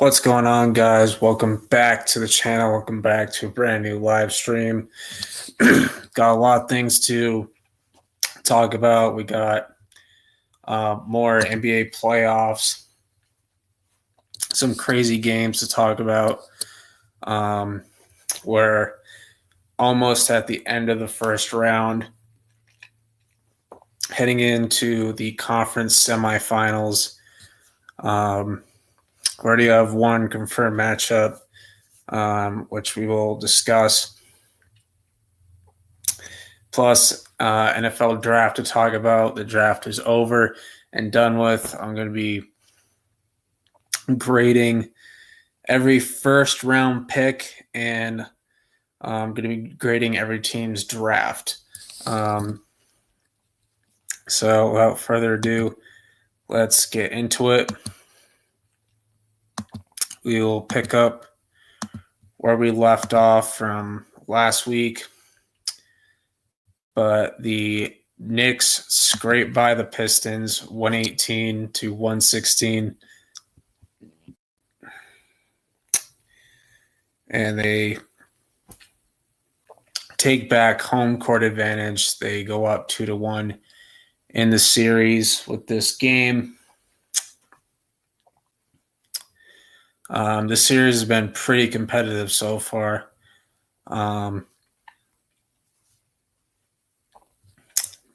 What's going on, guys? Welcome back to the channel. Welcome back to a brand new live stream. Got a lot of things to talk about. We got more NBA playoffs, some crazy games to talk about. We're almost at the end of the first round, heading into the conference semifinals. We already have one confirmed matchup, which we will discuss. Plus, NFL draft to talk about. The draft is over and done with. I'm going to be grading every first round pick, and I'm going to be grading every team's draft. So, without further ado, let's get into it. We will pick up where we left off from last week. But the Knicks scraped by the Pistons 118 to 116. And they take back home court advantage. They go up 2-1 in the series with this game. The series has been pretty competitive so far.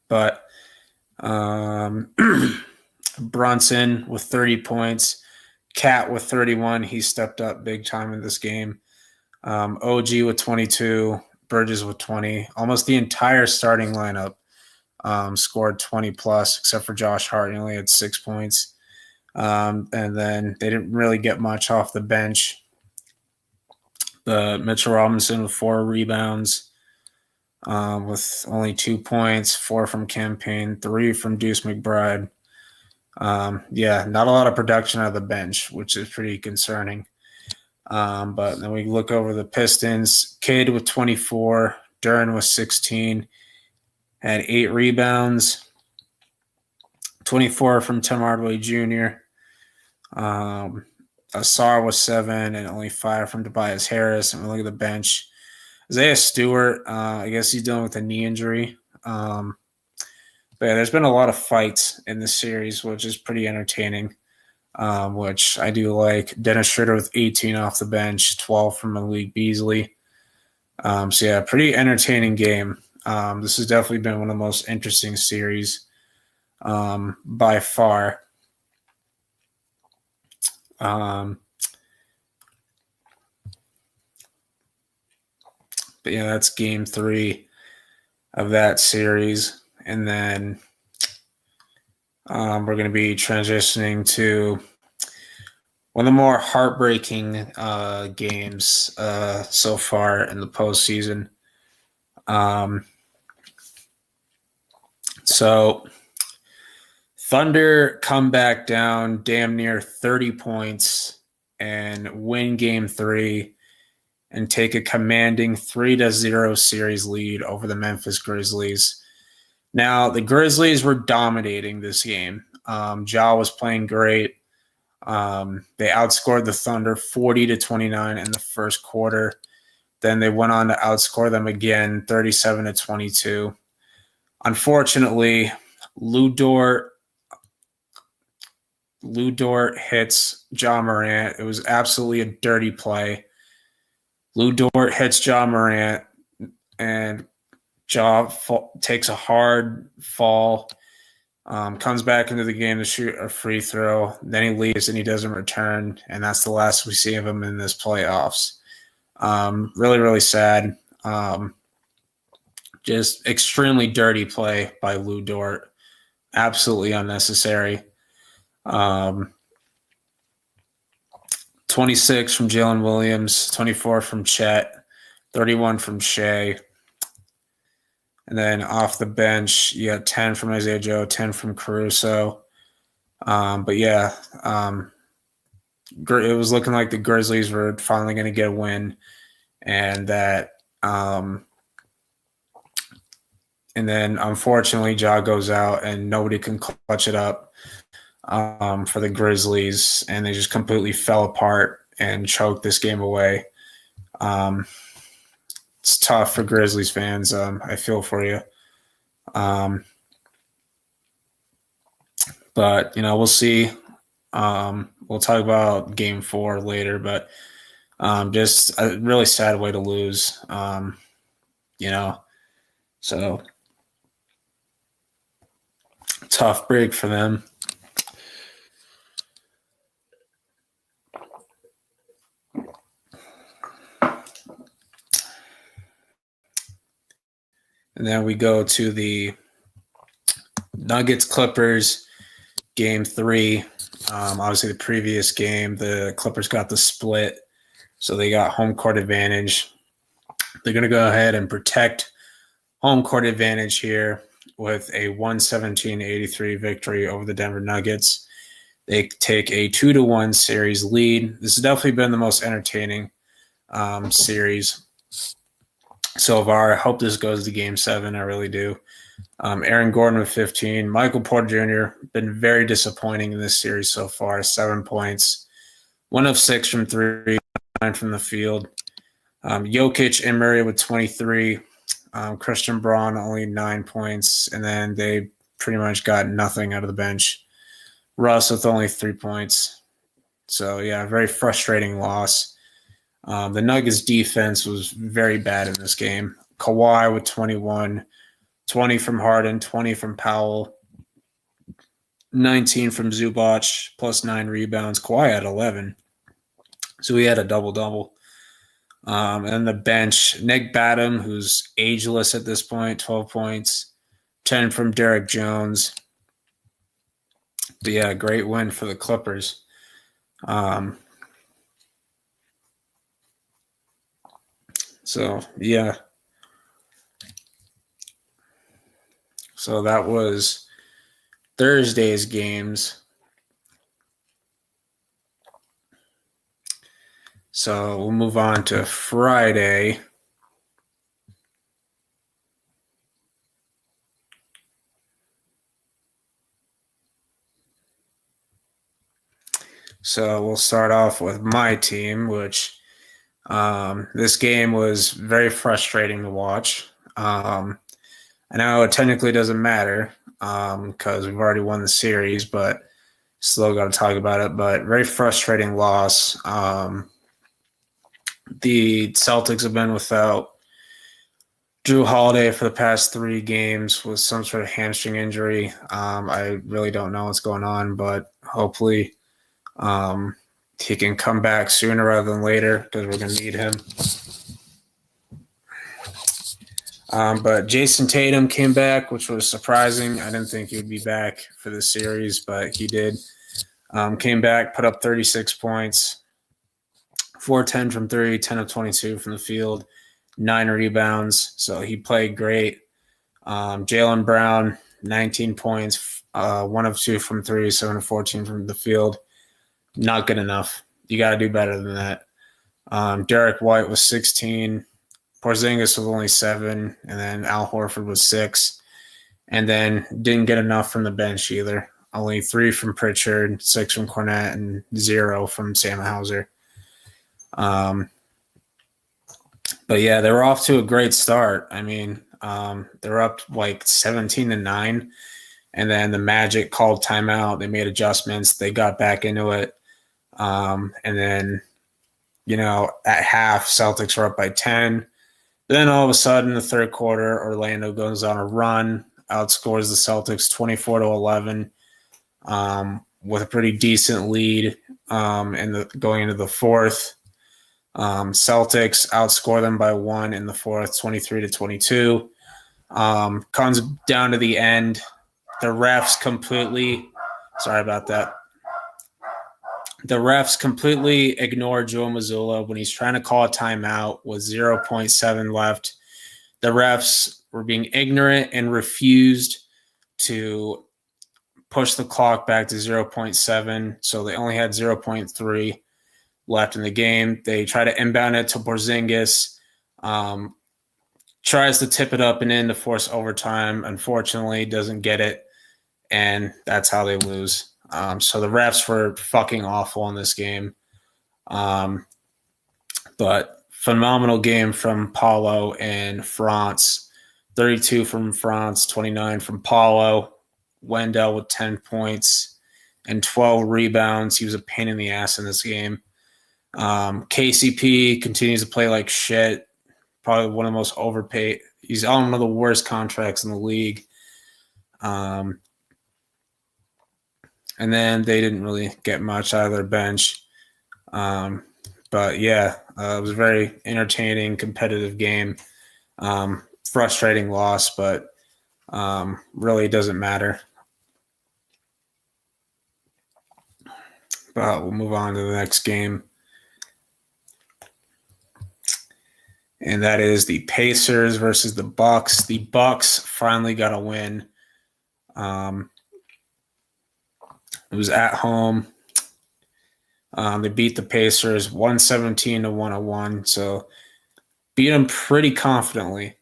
But Brunson with 30 points, Cat with 31. He stepped up big time in this game. OG with 22, Bridges with 20. Almost the entire starting lineup scored 20 plus, except for Josh Hart. He only had 6 points. And then they didn't really get much off the bench. Mitchell Robinson with 4 rebounds, with only 2 points, 4 from Campaign, 3 from Deuce McBride. Not a lot of production out of the bench, which is pretty concerning. But then we look over the Pistons. Cade with 24, Duren with 16, had 8 rebounds, 24 from Tim Hardaway Jr. Asar was 7 and only 5 from Tobias Harris. And we look at the bench. Isaiah Stewart, I guess he's dealing with a knee injury. But yeah, there's been a lot of fights in this series, which is pretty entertaining, which I do like. Dennis Schroeder with 18 off the bench, 12 from Malik Beasley. Pretty entertaining game. This has definitely been one of the most interesting series by far. But yeah, that's game 3 of that series. And then we're going to be transitioning to one of the more heartbreaking games so far in the postseason. So Thunder come back down damn near 30 points and win game 3 and take a commanding 3-0 series lead over the Memphis Grizzlies. Now, the Grizzlies were dominating this game. Ja was playing great. They outscored the Thunder 40-29 in the first quarter. Then they went on to outscore them again 37-22. Unfortunately, Lu Dort hits Ja Morant. It was absolutely a dirty play. Lu Dort hits Ja Morant, and Ja takes a hard fall, comes back into the game to shoot a free throw. Then he leaves and he doesn't return, and that's the last we see of him in this playoffs. Really, really sad. Just extremely dirty play by Lu Dort. Absolutely unnecessary. 26 from Jalen Williams, 24 from Chet, 31 from Shea. And then off the bench, you got 10 from Isaiah Joe, 10 from Caruso. It was looking like the Grizzlies were finally going to get a win, and that and then unfortunately Ja goes out and nobody can clutch it up. for the Grizzlies, and they just completely fell apart and choked this game away. It's tough for Grizzlies fans. I feel for you. But, we'll see. We'll talk about game 4 later, but just a really sad way to lose, so tough break for them. And then we go to the Nuggets Clippers game 3. Obviously, the previous game, the Clippers got the split, so they got home court advantage. They're going to go ahead and protect home court advantage here with a 117-83 victory over the Denver Nuggets. They take a 2-1 series lead. This has definitely been the most entertaining series so far. I hope this goes to game 7. I really do. Aaron Gordon with 15. Michael Porter Jr. been very disappointing in this series so far. 7 points. 1 of 6 from 3, 9 from the field. Jokic and Murray with 23. Christian Braun only 9 points. And then they pretty much got nothing out of the bench. Russ with only 3 points. So, yeah, very frustrating loss. The Nuggets defense was very bad in this game. Kawhi with 21, 20 from Harden, 20 from Powell, 19 from Zubac, plus 9 rebounds. Kawhi had 11. So he had a double-double. And the bench, Nick Batum, who's ageless at this point, 12 points, 10 from Derek Jones. But yeah, great win for the Clippers. So, yeah. So that was Thursday's games. So we'll move on to Friday. So we'll start off with my team, which this game was very frustrating to watch. I know it technically doesn't matter because we've already won the series, but still got to talk about it. But very frustrating loss. The Celtics have been without Jrue Holiday for the past 3 games with some sort of hamstring injury. I really don't know what's going on, but hopefully he can come back sooner rather than later because we're going to need him. But Jason Tatum came back, which was surprising. I didn't think he would be back for the series, but he did. Came back, put up 36 points, 4-10 from 3, 10 of 22 from the field, 9 rebounds. So he played great. Jaylen Brown, 19 points, 1 of 2 from 3, 7 of 14 from the field. Not good enough. You got to do better than that. Derek White was 16. Porzingis was only 7. And then Al Horford was 6. And then didn't get enough from the bench either. Only 3 from Pritchard, 6 from Cornette, and 0 from Sam Hauser. But yeah, they were off to a great start. I mean, they were up like 17-9, and then the Magic called timeout. They made adjustments. They got back into it. And then, at half, Celtics were up by 10. Then all of a sudden, the third quarter, Orlando goes on a run, outscores the Celtics 24-11, with a pretty decent lead going into the fourth. Celtics outscore them by 1 in the fourth, 23-22. Comes down to the end. The refs completely ignore Joe Mazzulla when he's trying to call a timeout with 0.7 left. The refs were being ignorant and refused to push the clock back to 0.7, so they only had 0.3 left in the game. They try to inbound it to Porzingis, tries to tip it up and in to force overtime. Unfortunately, doesn't get it, and that's how they lose. So the refs were fucking awful in this game. But phenomenal game from Paulo and France. 32 from France, 29 from Paulo. Wendell with 10 points and 12 rebounds. He was a pain in the ass in this game. KCP continues to play like shit. Probably one of the most overpaid. He's on one of the worst contracts in the league. And then they didn't really get much out of their bench. But yeah, it was a very entertaining, competitive game. Frustrating loss, but really doesn't matter. But we'll move on to the next game. And that is the Pacers versus the Bucks. The Bucks finally got a win. It was at home. They beat the Pacers 117 to 101. So beat them pretty confidently.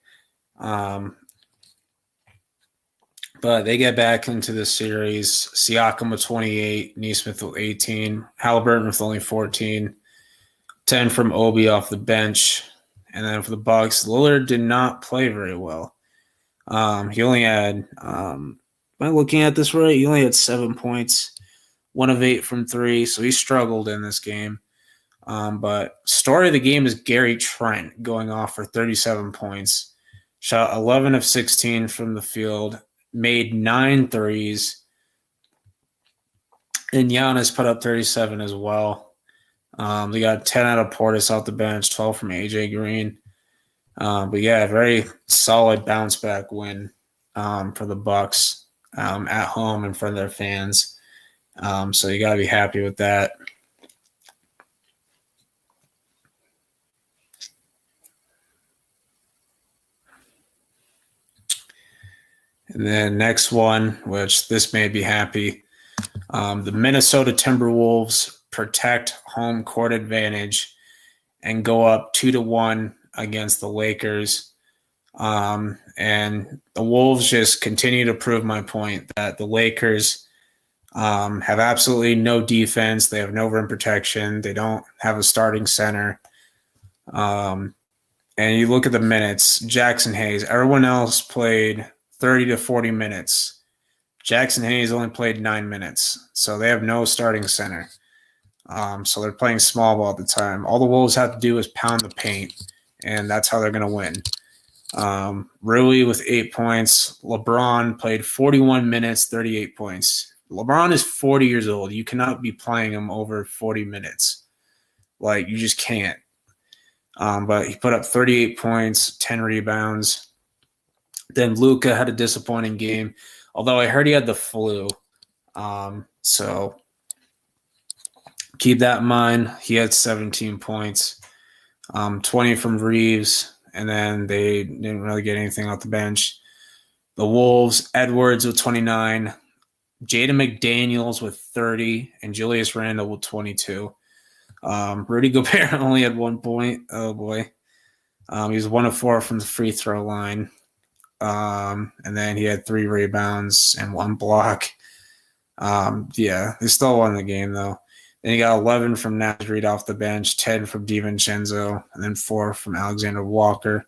But they get back into the series. Siakam with 28, Nesmith with 18, Halliburton with only 14, 10 from Obi off the bench. And then for the Bucks, Lillard did not play very well. He only had, am I looking at this right? He only had 7 points, 1 of 8 from 3, so he struggled in this game. But story of the game is Gary Trent going off for 37 points, shot 11 of 16 from the field, made 9 threes, and Giannis put up 37 as well. They got 10 out of Portis off the bench, 12 from AJ Green. But yeah, very solid bounce back win for the Bucks at home in front of their fans. So you got to be happy with that. And then next one, which this made me happy, the Minnesota Timberwolves protect home court advantage and go up 2-1 against the Lakers. And the Wolves just continue to prove my point that the Lakers have absolutely no defense. They have no rim protection. They don't have a starting center. And you look at the minutes, Jackson Hayes, everyone else played 30 to 40 minutes. Jackson Hayes only played 9 minutes. So they have no starting center. So they're playing small ball at the time. All the Wolves have to do is pound the paint, and that's how they're going to win. Rui with 8 points. LeBron played 41 minutes, 38 points. LeBron is 40 years old. You cannot be playing him over 40 minutes. Like, you just can't. But he put up 38 points, 10 rebounds. Then Luka had a disappointing game, although I heard he had the flu. So keep that in mind. He had 17 points, 20 from Reeves, and then they didn't really get anything off the bench. The Wolves, Edwards with 29, Jaden McDaniels with 30, and Julius Randle with 22. Rudy Gobert only had 1 point. Oh, boy. He was 1 of 4 from the free throw line. And then he had 3 rebounds and 1 block. Yeah, they still won the game, though. Then he got 11 from Naz Reid off the bench, 10 from DiVincenzo, and then 4 from Alexander Walker.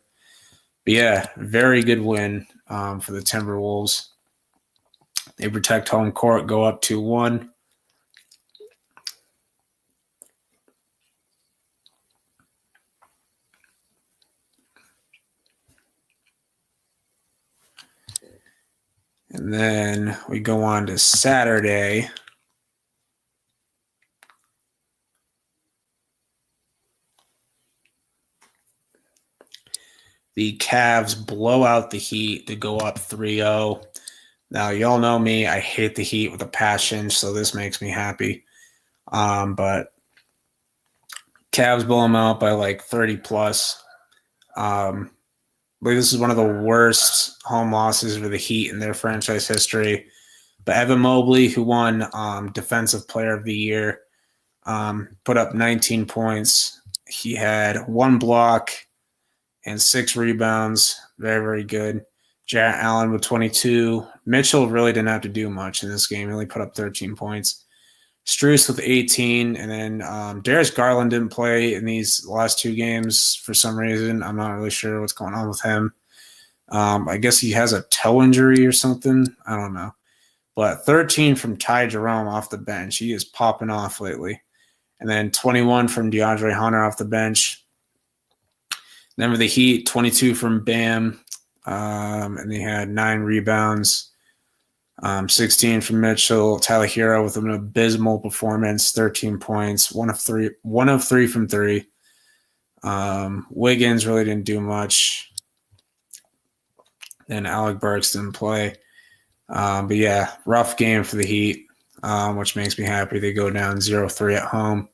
But yeah, very good win for the Timberwolves. They protect home court, go up 2-1. And then we go on to Saturday. The Cavs blow out the Heat to go up 3-0. Now, y'all know me. I hate the Heat with a passion, so this makes me happy. But Cavs blow them out by like 30 plus. I believe this is one of the worst home losses for the Heat in their franchise history. But Evan Mobley, who won Defensive Player of the Year, put up 19 points. He had 1 block and 6 rebounds. Very, very good. Jarrett Allen with 22. Mitchell really didn't have to do much in this game. He only put up 13 points. Strus with 18. And then Darius Garland didn't play in these last two games for some reason. I'm not really sure what's going on with him. I guess he has a toe injury or something. I don't know. But 13 from Ty Jerome off the bench. He is popping off lately. And then 21 from DeAndre Hunter off the bench. Then for the Heat, 22 from Bam. And they had 9 rebounds. 16 from Mitchell. Tyler Hero with an abysmal performance, 13 points, one of three from 3. Wiggins really didn't do much. Then Alec Burks didn't play. But yeah, rough game for the Heat, which makes me happy. They go down 0-3 at home.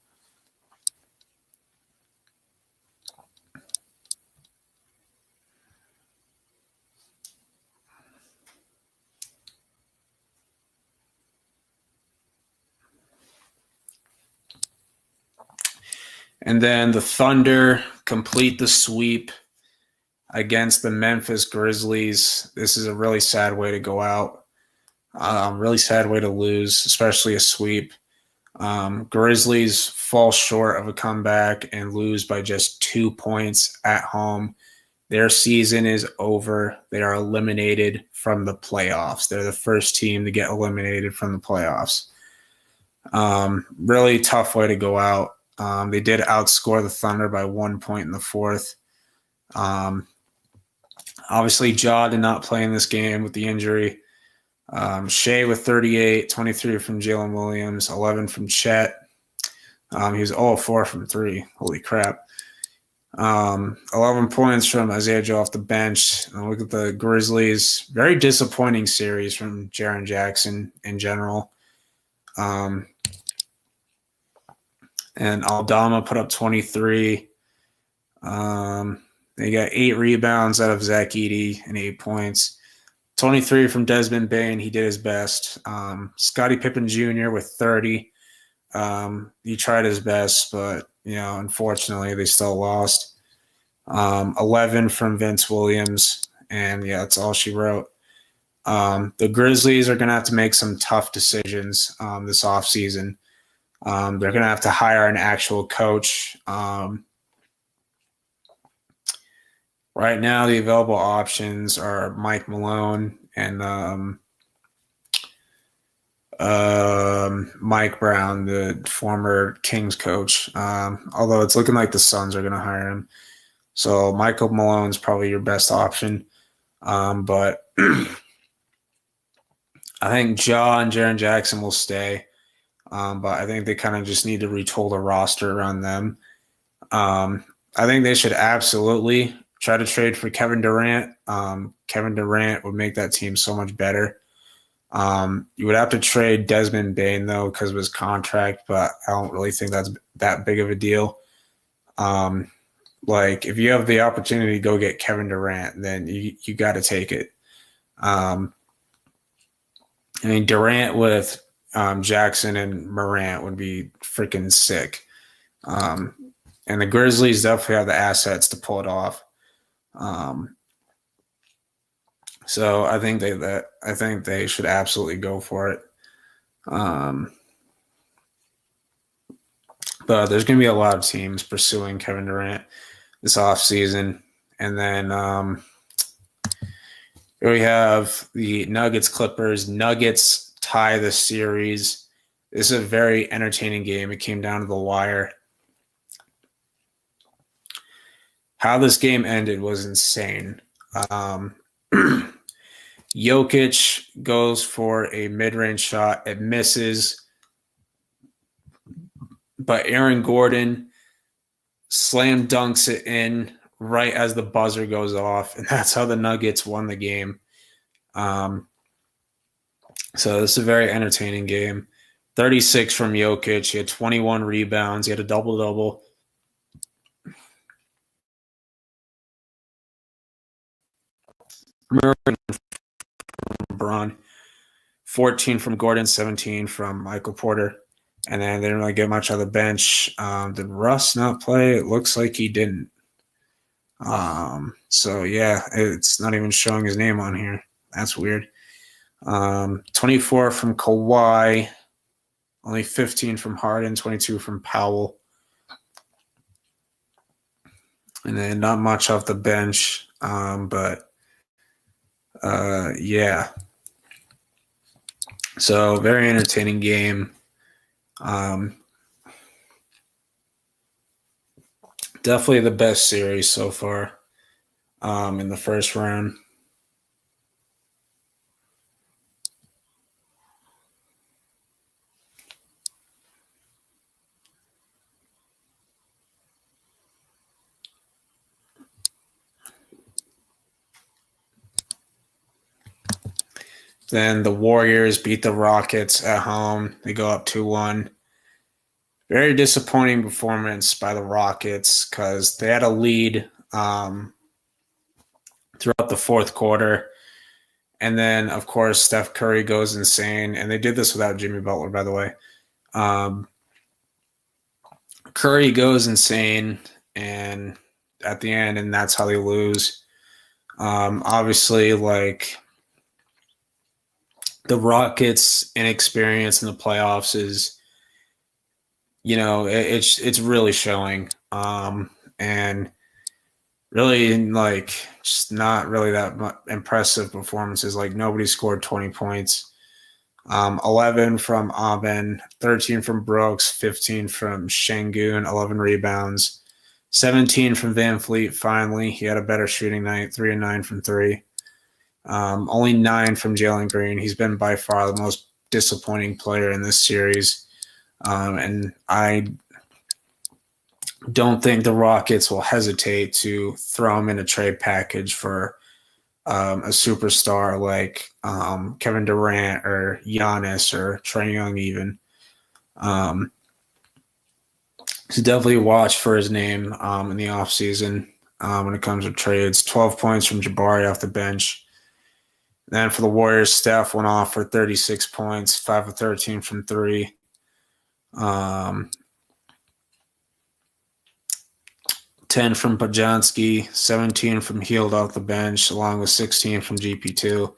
And then the Thunder complete the sweep against the Memphis Grizzlies. This is a really sad way to go out. Really sad way to lose, especially a sweep. Grizzlies fall short of a comeback and lose by just 2 points at home. Their season is over. They are eliminated from the playoffs. They're the first team to get eliminated from the playoffs. Really tough way to go out. They did outscore the Thunder by 1 point in the fourth. Obviously, Ja did not play in this game with the injury. Shea with 38, 23 from Jalen Williams, 11 from Chet. He was 0-4 from 3. Holy crap. 11 points from Isaiah Joe off the bench. And look at the Grizzlies. Very disappointing series from Jaren Jackson in general. And Aldama put up 23. They got 8 rebounds out of Zach Edey and 8 points. 23 from Desmond Bane. He did his best. Scottie Pippen Jr. with 30. He tried his best, but, unfortunately, they still lost. 11 from Vince Williams. And, yeah, that's all she wrote. The Grizzlies are going to have to make some tough decisions this offseason. They're going to have to hire an actual coach. Right now, the available options are Mike Malone and Mike Brown, the former Kings coach. Although it's looking like the Suns are going to hire him. So Michael Malone's probably your best option. But I think Ja and Jaren Jackson will stay. But I think they kind of just need to retool the roster around them. I think they should absolutely try to trade for Kevin Durant. Kevin Durant would make that team so much better. You would have to trade Desmond Bane, though, because of his contract, but I don't really think that's that big of a deal. If you have the opportunity to go get Kevin Durant, then you got to take it. Durant with Jackson and Morant would be freaking sick. And the Grizzlies definitely have the assets to pull it off. So I think they should absolutely go for it. But there's going to be a lot of teams pursuing Kevin Durant this offseason. And then here we have the Nuggets Clippers. Nuggets tie the series. This is a very entertaining game. It came down to the wire. How this game ended was insane. Jokic goes for a mid-range shot. It misses. But Aaron Gordon slam dunks it in right as the buzzer goes off. And that's how the Nuggets won the game. So this is a very entertaining game. 36 from Jokic. He had 21 rebounds. He had a double-double. LeBron, 14 from Gordon, 17 from Michael Porter. And then they didn't really get much on the bench. Did Russ not play? It looks like he didn't. So yeah, it's not even showing his name on here. That's weird. 24 from Kawhi, only 15 from Harden, 22 from Powell. And then not much off the bench. But yeah. So very entertaining game. Definitely the best series so far in the first round. Then the Warriors beat the Rockets at home. They go up 2-1. Very disappointing performance by the Rockets because they had a lead throughout the fourth quarter. And then, of course, Steph Curry goes insane. And they did this without Jimmy Butler, by the way. Curry goes insane and at the end, and that's how they lose. Obviously, like the Rockets' inexperience in the playoffs is, it's really showing. And really, like, just not really that impressive performances. Like, nobody scored 20 points. 11 from Aben, 13 from Brooks, 15 from Şengün, 11 rebounds, 17 from Van Fleet. Finally, he had a better shooting night, 3 and 9 from 3. Only 9 from Jalen Green. He's been by far the most disappointing player in this series. And I don't think the Rockets will hesitate to throw him in a trade package for a superstar like Kevin Durant or Giannis or Trae Young even. So definitely watch for his name in the offseason when it comes to trades. 12 points from Jabari off the bench. Then for the Warriors, Steph went off for 36 points, 5 of 13 from 3. 10 from Pajanski, 17 from Hield off the bench, along with 16 from GP2.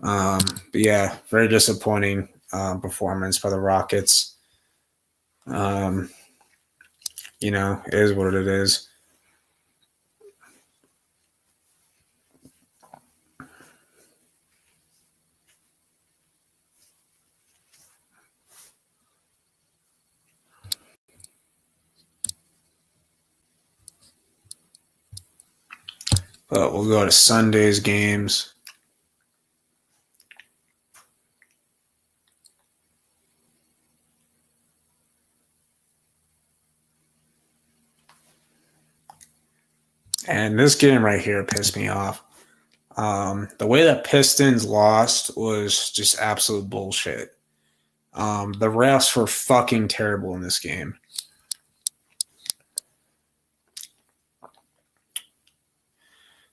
But yeah, very disappointing performance by the Rockets. It is what it is. But we'll go to Sunday's games. And this game right here pissed me off. The way that Pistons lost was just absolute bullshit. The refs were fucking terrible in this game.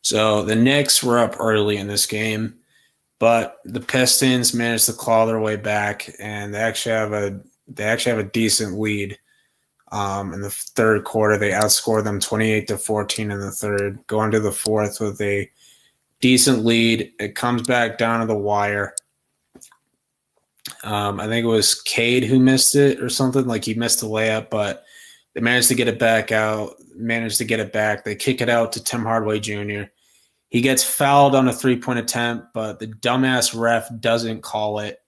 So the Knicks were up early in this game, but the Pistons managed to claw their way back, and they actually have a decent lead. In the third quarter, they outscored them 28-14 in the third, going to the fourth with a decent lead. It comes back down to the wire. I think it was Cade who missed it or something. Like he missed the layup, but they managed to get it back. They kick it out to Tim Hardaway Jr. He gets fouled on a 3-point attempt, but the dumbass ref doesn't call it,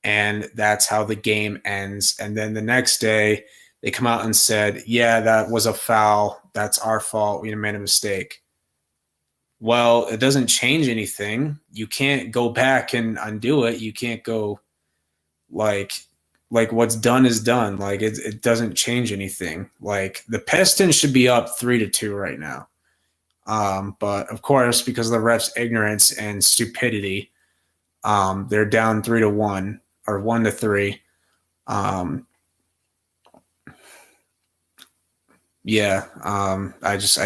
and that's how the game ends. And then the next day, they come out and said, yeah, that was a foul. That's our fault. We made a mistake. Well, it doesn't change anything. You can't go back and undo it. You can't go like what's done is done. Like it doesn't change anything. Like the Pistons should be up 3-2 right now. But of course, because of the refs' ignorance and stupidity, they're down 3-1 or 1-3. I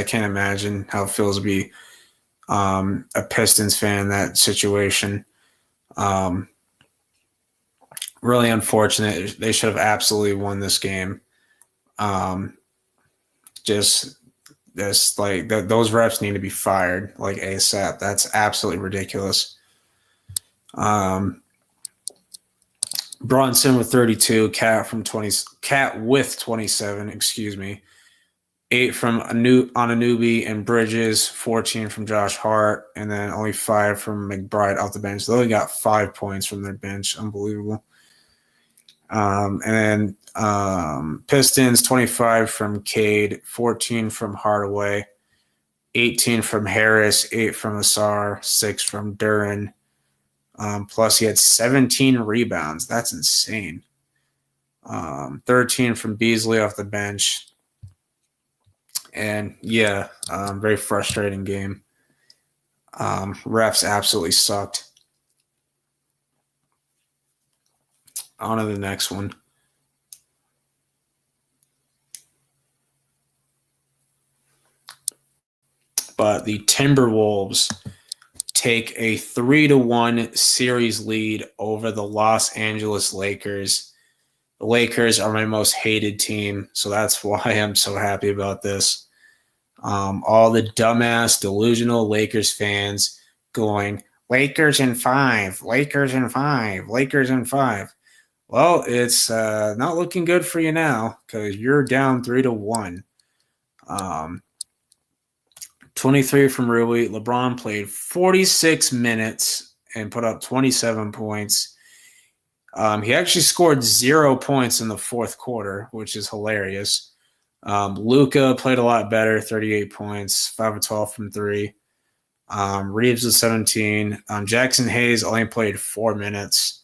can't imagine how it feels to be a Pistons fan in that situation. Really unfortunate. They should have absolutely won this game. Just This those refs need to be fired like ASAP. That's absolutely ridiculous. Brunson with 32, Cat with 27, excuse me. 8 from Anunoby and Bridges, 14 from Josh Hart, and then only 5 from McBride off the bench. They only got 5 points from their bench. Unbelievable. And then Pistons, 25 from Cade, 14 from Hardaway, 18 from Harris, 8 from Asar, 6 from Duren. Plus he had 17 rebounds. That's insane. 13 from Beasley off the bench. And yeah, very frustrating game. Refs absolutely sucked. On to the next one. But the Timberwolves take a 3-1 series lead over the Los Angeles Lakers. The Lakers are my most hated team, so that's why I'm so happy about this. All the dumbass, delusional Lakers fans going, Lakers in 5, Lakers in 5, Lakers in 5. Well, it's not looking good for you now because you're down 3-1. 23 from Rui. LeBron played 46 minutes and put up 27 points. He actually scored 0 points in the fourth quarter, which is hilarious. Luka played a lot better, 38 points, 5 of 12 from 3. Reeves was 17. Jackson Hayes only played 4 minutes.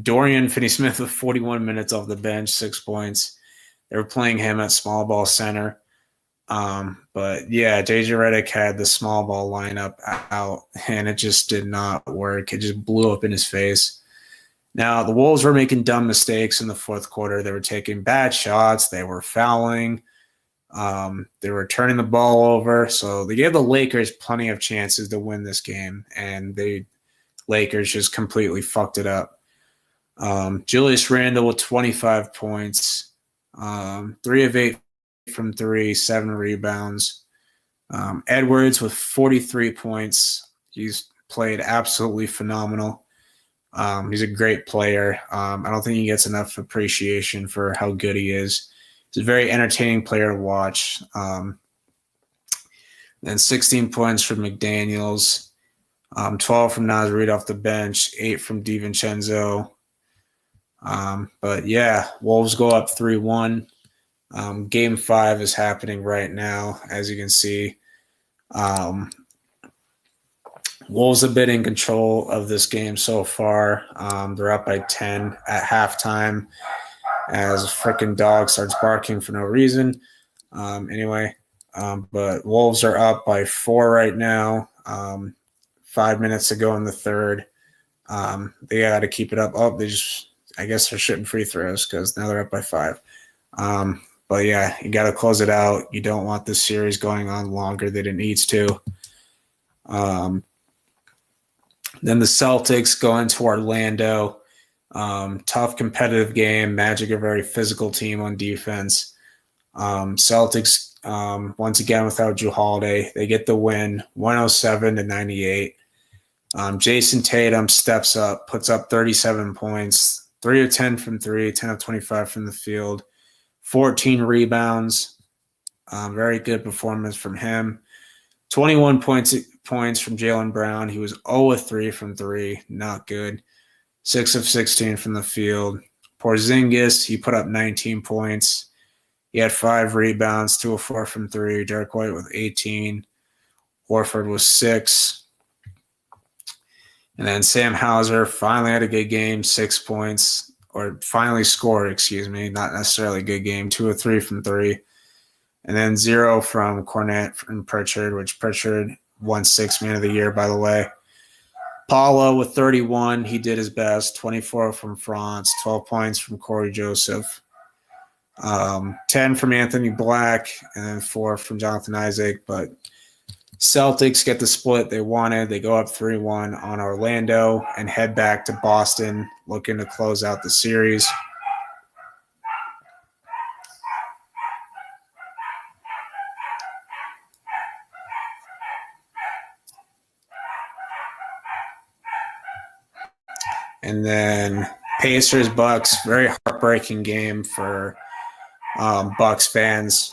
Dorian Finney-Smith with 41 minutes off the bench, 6 points. They were playing him at small ball center. But yeah, JJ Redick had the small ball lineup out, and it just did not work. It just blew up in his face. Now, the Wolves were making dumb mistakes in the fourth quarter. They were taking bad shots. They were fouling. They were turning the ball over. So they gave the Lakers plenty of chances to win this game, and the Lakers just completely fucked it up. Julius Randle with 25 points, 3 of 8 from 3, 7 rebounds. Edwards with 43 points. He's played absolutely phenomenal. He's a great player. I don't think he gets enough appreciation for how good he is. He's a very entertaining player to watch. Then 16 points from McDaniels, 12 from Naz Reid off the bench, 8 from DiVincenzo. But yeah, Wolves go up 3-1. Game 5 is happening right now, as you can see. Wolves have been in control of this game so far. They're up by 10 at halftime as a freaking dog starts barking for no reason. But Wolves are up by 4 right now. 5 minutes to go in the third. They got to keep it up. I guess they're shooting free throws because now they're up by 5. But yeah, you got to close it out. You don't want this series going on longer than it needs to. Then the Celtics go into Orlando. Tough competitive game. Magic are a very physical team on defense. Celtics, once again without Jrue Holiday, they get the win, 107-98. Jason Tatum steps up, puts up 37 points, 3 of 10 from 3, 10 of 25 from the field, 14 rebounds. Very good performance from him. 21 points from Jaylen Brown. He was 0 of 3 from 3, not good. 6 of 16 from the field. Porzingis, he put up 19 points. He had 5 rebounds, 2 of 4 from 3. Derek White with 18. Horford was 6. And then Sam Hauser finally had a good game, 6 points, or finally scored, not necessarily a good game, 2 of 3 from 3. And then 0 from Cornette and Pritchard, which Pritchard won 6th Man of the Year, by the way. Paulo with 31, he did his best, 24 from Franz, 12 points from Corey Joseph, 10 from Anthony Black, and then 4 from Jonathan Isaac. But Celtics get the split they wanted. They go up 3-1 on Orlando and head back to Boston, looking to close out the series. And then Pacers Bucks, very heartbreaking game for Bucks fans.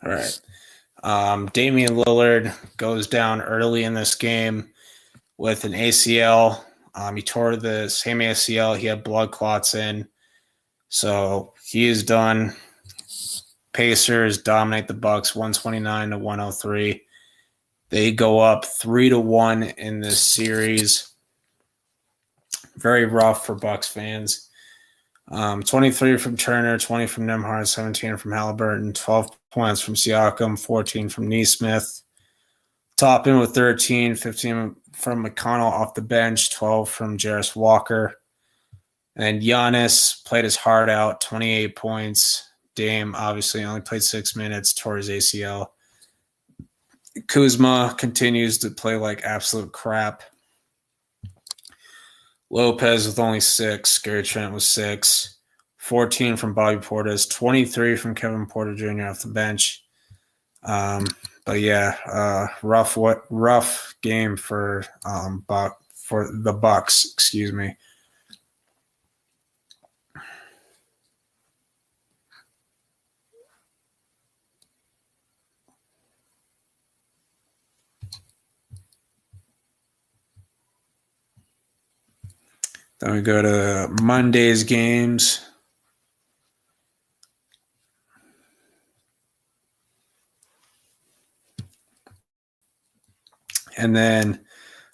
All right. Damian Lillard goes down early in this game with an ACL. He tore the same ACL he had blood clots in. So he is done. Pacers dominate the Bucks 129 to 103. They go up 3-1 in this series. Very rough for Bucks fans. 23 from Turner, 20 from Nembhard, 17 from Halliburton, 12 points from Siakam, 14 from Nesmith. Topping with 13, 15 from McConnell off the bench, 12 from Jarris Walker. And Giannis played his heart out, 28 points. Dame obviously only played 6 minutes, tore his ACL. Kuzma continues to play like absolute crap. Lopez with only 6. Gary Trent with 6. 14 from Bobby Portis. 23 from Kevin Porter Jr. off the bench. But yeah, rough game for the Bucks. Excuse me. Then we go to Monday's games. And then,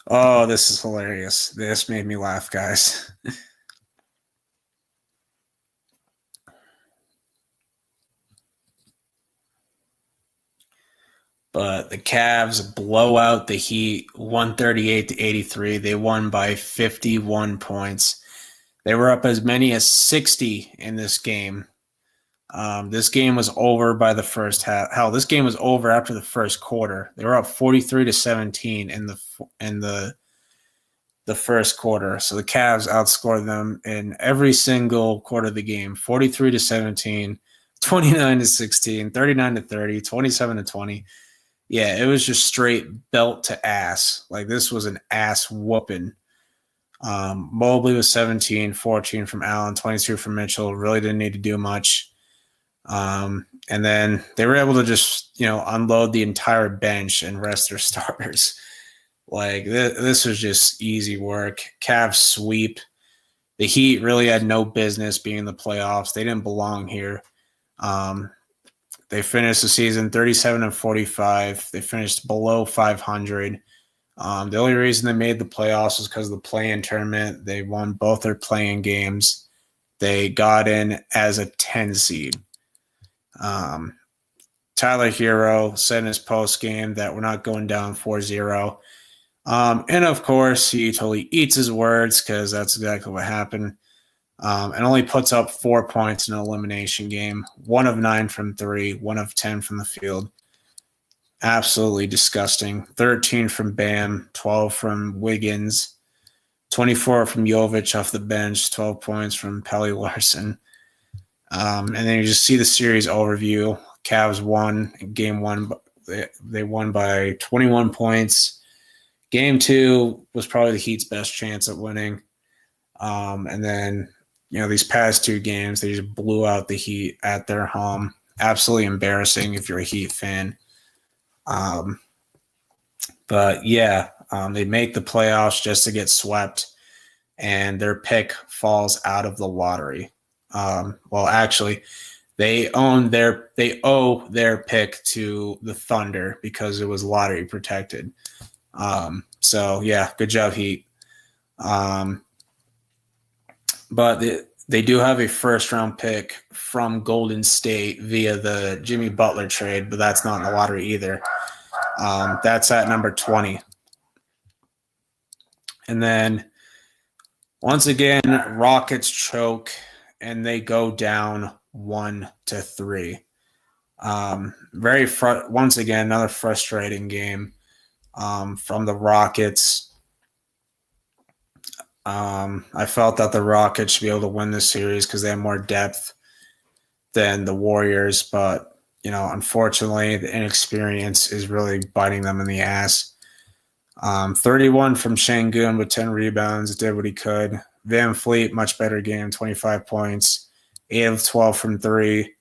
oh, this is hilarious. This made me laugh, guys. But the Cavs blow out the Heat 138 to 83. They won by 51 points. They were up as many as 60 in this game. This game was over by the first half. Hell, this game was over after the first quarter. They were up 43 to 17 in the first quarter. So the Cavs outscored them in every single quarter of the game. 43 to 17, 29 to 16, 39 to 30, 27 to 20. Yeah, it was just straight belt to ass. Like, this was an ass whooping. Mobley was 17, 14 from Allen, 22 from Mitchell. Really didn't need to do much. And then they were able to just, unload the entire bench and rest their starters. Like, this was just easy work. Cavs sweep. The Heat really had no business being in the playoffs. They didn't belong here. They finished the season 37 and 45. They finished below 500. The only reason they made the playoffs was because of the play-in tournament. They won both their play-in games. They got in as a 10 seed. Tyler Hero said in his post game that we're not going down 4-0. And of course, he totally eats his words because that's exactly what happened. And only puts up 4 points in an elimination game. 1 of 9 from 3, 1 of 10 from the field. Absolutely disgusting. 13 from Bam, 12 from Wiggins, 24 from Jovic off the bench, 12 points from Pelly Larson. And then you just see the series overview. Cavs won game 1. They won by 21 points. Game 2 was probably the Heat's best chance at winning. And then, these past 2 games, they just blew out the Heat at their home. Absolutely embarrassing if you're a Heat fan. But yeah, they make the playoffs just to get swept, and their pick falls out of the lottery. Well, actually, They owe their pick to the Thunder because it was lottery protected. So yeah, good job, Heat. But they do have a first round pick from Golden State via the Jimmy Butler trade, but that's not in the lottery either. That's at number 20. And then once again, Rockets choke and they go down 1-3. Once again, another frustrating game from the Rockets. I felt that the Rockets should be able to win this series because they have more depth than the Warriors, but unfortunately, the inexperience is really biting them in the ass. 31 from Şengün with 10 rebounds, did what he could. Van Fleet, much better game, 25 points, 8 of 12 from 3.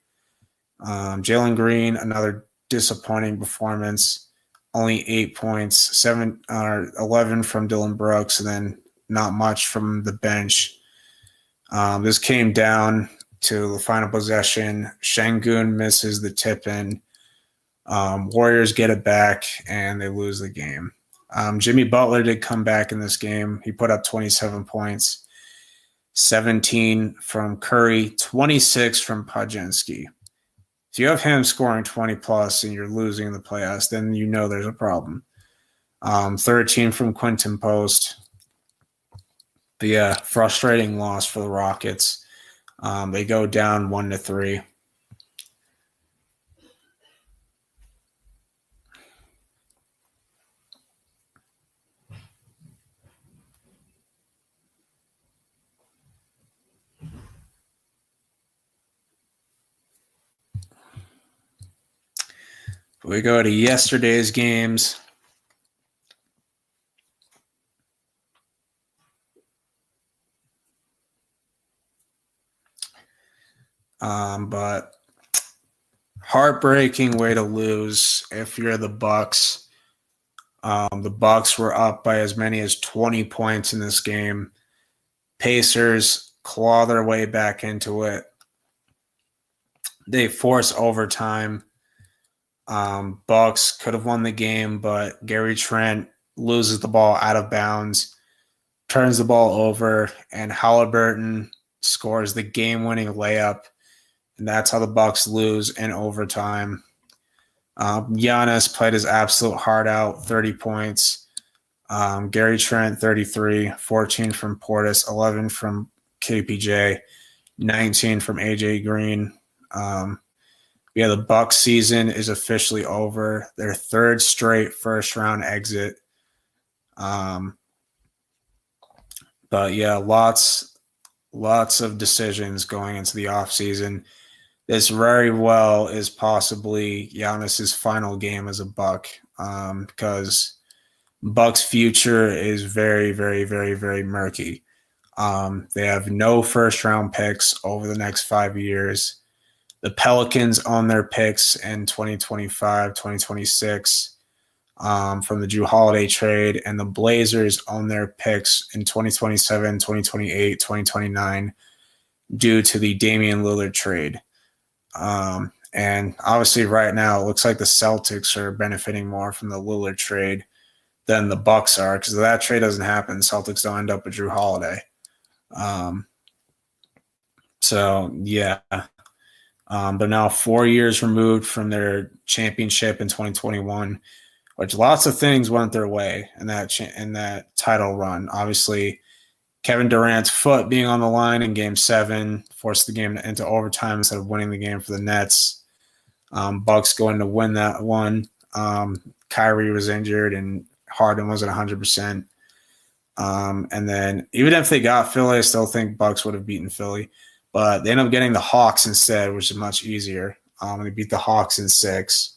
Jalen Green, another disappointing performance, only 8 points, 11 from Dillon Brooks, and then not much from the bench. This came down to the final possession. Şengün misses the tip-in. Warriors get it back, and they lose the game. Jimmy Butler did come back in this game. He put up 27 points, 17 from Curry, 26 from Podziemski. If you have him scoring 20-plus and you're losing in the playoffs, then there's a problem. 13 from Quinton Post. But yeah, frustrating loss for the Rockets. They go down 1-3. We go to yesterday's games. But heartbreaking way to lose if you're the Bucks. The Bucks were up by as many as 20 points in this game. Pacers claw their way back into it. They force overtime. Bucks could have won the game, but Gary Trent loses the ball out of bounds, turns the ball over, and Halliburton scores the game-winning layup, and that's how the Bucks lose in overtime. Giannis played his absolute heart out, 30 points. Gary Trent, 33, 14 from Portis, 11 from KPJ, 19 from AJ Green. The Bucks season is officially over. Their third straight first-round exit. But yeah, lots of decisions going into the offseason. This very well is possibly Giannis's final game as a Buck, because Bucks' future is very, very, very, very murky. They have no first-round picks over the next 5 years. The Pelicans own their picks in 2025, 2026 from the Jrue Holiday trade, and the Blazers own their picks in 2027, 2028, 2029 due to the Damian Lillard trade. And obviously right now it looks like the Celtics are benefiting more from the Lillard trade than the Bucks are, because if that trade doesn't happen, Celtics don't end up with Jrue Holiday. So yeah. But now 4 years removed from their championship in 2021, which lots of things went their way in that title run. Obviously, Kevin Durant's foot being on the line in Game 7 forced the game into overtime instead of winning the game for the Nets. Bucks going to win that one. Kyrie was injured and Harden wasn't 100%. And then even if they got Philly, I still think Bucks would have beaten Philly. But they ended up getting the Hawks instead, which is much easier. They beat the Hawks in 6.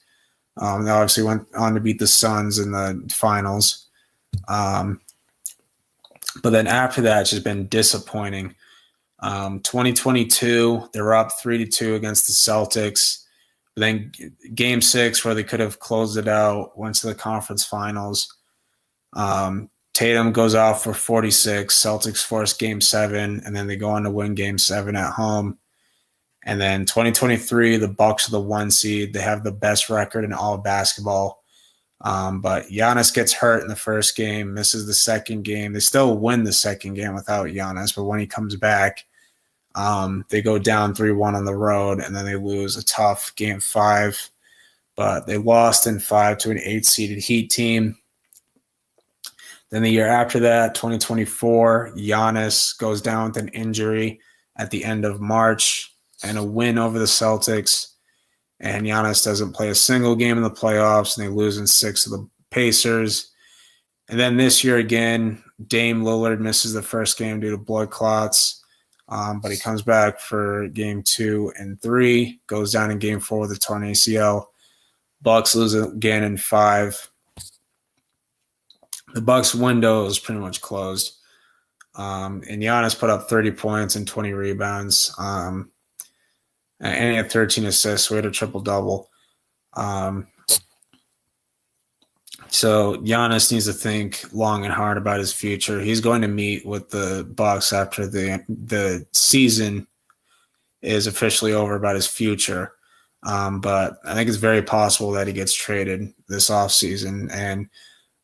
They obviously went on to beat the Suns in the finals. But then after that, it's just been disappointing. 2022, they were up 3-2 against the Celtics. But then Game 6, where they could have closed it out, went to the conference finals. Tatum goes out for 46. Celtics force Game 7, and then they go on to win Game 7 at home. And then 2023, the Bucks are the 1 seed. They have the best record in all of basketball. But Giannis gets hurt in the first game, misses the second game. They still win the second game without Giannis, but when he comes back, they go down 3-1 on the road, and then they lose a tough game 5. But they lost in 5 to an 8-seeded Heat team. Then the year after that, 2024, Giannis goes down with an injury at the end of March and a win over the Celtics. And Giannis doesn't play a single game in the playoffs, and they lose in 6 of the Pacers. And then this year again, Dame Lillard misses the first game due to blood clots, but he comes back for game 2 and 3, goes down in game 4 with a torn ACL. Bucks lose again in 5. The Bucks window is pretty much closed. And Giannis put up 30 points and 20 rebounds. And he had 13 assists. We had a triple-double. So Giannis needs to think long and hard about his future. He's going to meet with the Bucks after the season is officially over about his future. But I think it's very possible that he gets traded this offseason, and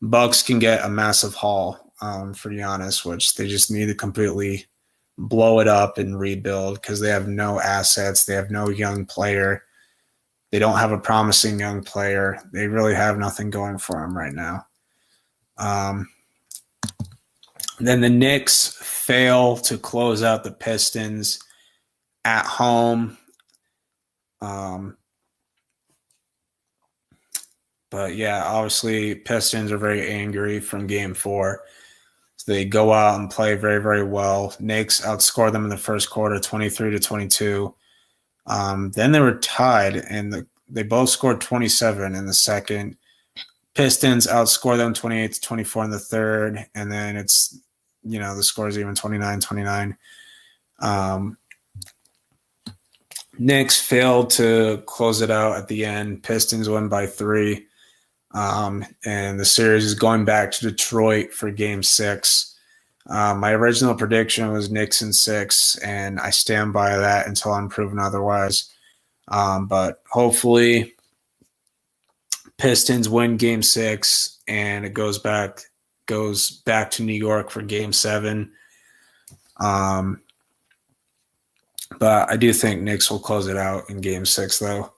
Bucks can get a massive haul for Giannis, which they just need to completely blow it up and rebuild because they have no assets. They have no young player. They don't have a promising young player. They really have nothing going for them right now. Then the Knicks fail to close out the Pistons at home. But yeah, obviously Pistons are very angry from game 4. So they go out and play very, very well. Knicks outscore them in the first quarter, 23-22. Then they were tied, and they both scored 27 in the second. Pistons outscore them 28-24 in the third, and then it's, the score is even 29-29. Knicks failed to close it out at the end. Pistons win by 3. And the series is going back to Detroit for game 6. My original prediction was Knicks in 6, and I stand by that until I'm proven otherwise. But hopefully Pistons win game 6 and it goes back to New York for game 7. But I do think Knicks will close it out in game 6 though.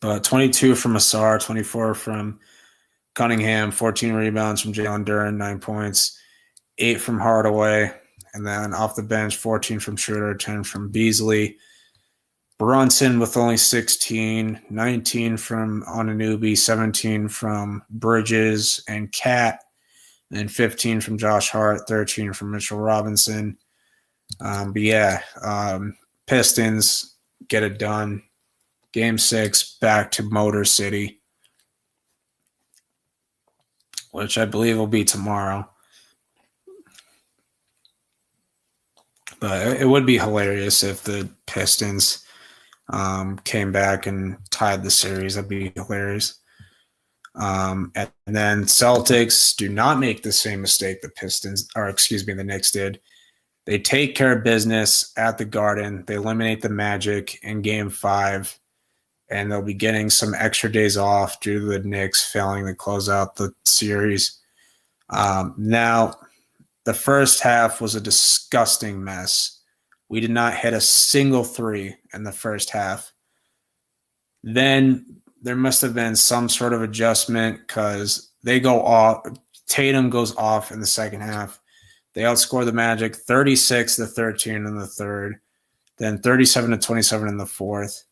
But 22 from Asar, 24 from Cunningham, 14 rebounds from Jalen Duren, 9 points, 8 from Hardaway, and then off the bench, 14 from Schroeder, 10 from Beasley. Brunson with only 16, 19 from Anunoby, 17 from Bridges and Cat, and 15 from Josh Hart, 13 from Mitchell Robinson. Pistons get it done. Game 6, back to Motor City, which I believe will be tomorrow. But it would be hilarious if the Pistons came back and tied the series. That'd be hilarious. And then Celtics do not make the same mistake the Knicks did. They take care of business at the Garden. They eliminate the Magic in Game 5. And they'll be getting some extra days off due to the Knicks failing to close out the series. Now, the first half was a disgusting mess. We did not hit a single 3 in the first half. Then there must have been some sort of adjustment because they go off. Tatum goes off in the second half. They outscore the Magic 36-13 in the third, then 37-27 in the fourth.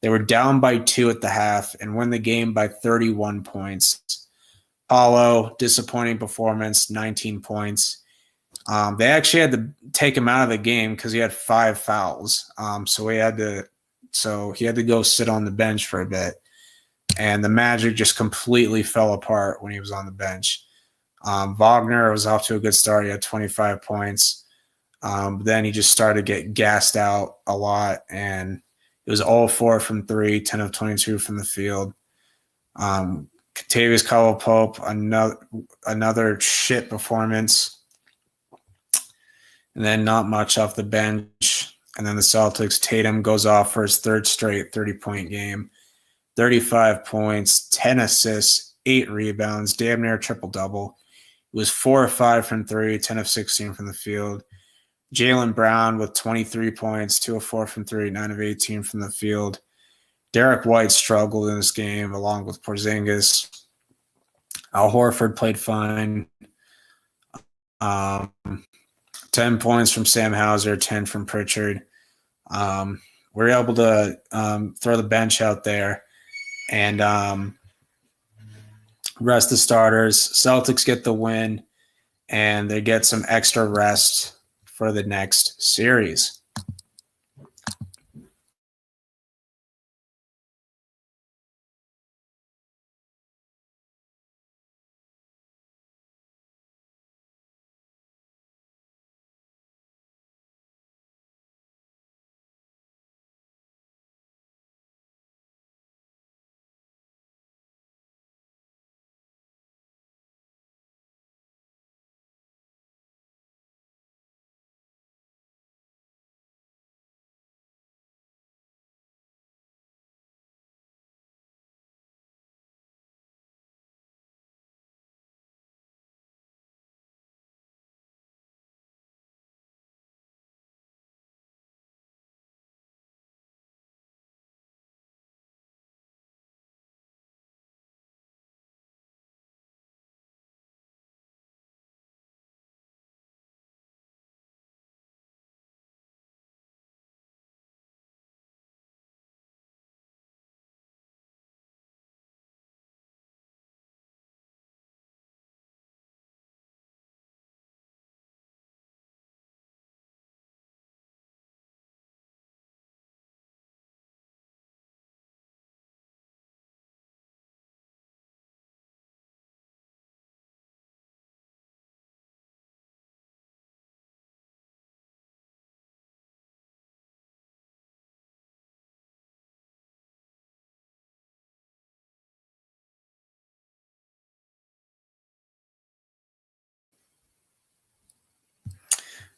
They were down by 2 at the half and win the game by 31 points. Paulo, disappointing performance, 19 points. They actually had to take him out of the game because he had 5 fouls. So he had to go sit on the bench for a bit. And the Magic just completely fell apart when he was on the bench. Wagner was off to a good start. He had 25 points. Then he just started to get gassed out a lot, and it was all 4 from 3, 10 of 22 from the field. Kentavious Caldwell-Pope, another shit performance. and then not much off the bench. And then the Celtics, Tatum goes off for his third straight 30-point game, 35 points, 10 assists, 8 rebounds, damn near triple-double. It was 4 of 5 from 3, 10 of 16 from the field. Jaylen Brown with 23 points, 2 of 4 from 3, 9 of 18 from the field. Derek White struggled in this game along with Porzingis. Al Horford played fine. 10 points from Sam Hauser, 10 from Pritchard. We're able to throw the bench out there and rest the starters. Celtics get the win, and they get some extra rest for the next series.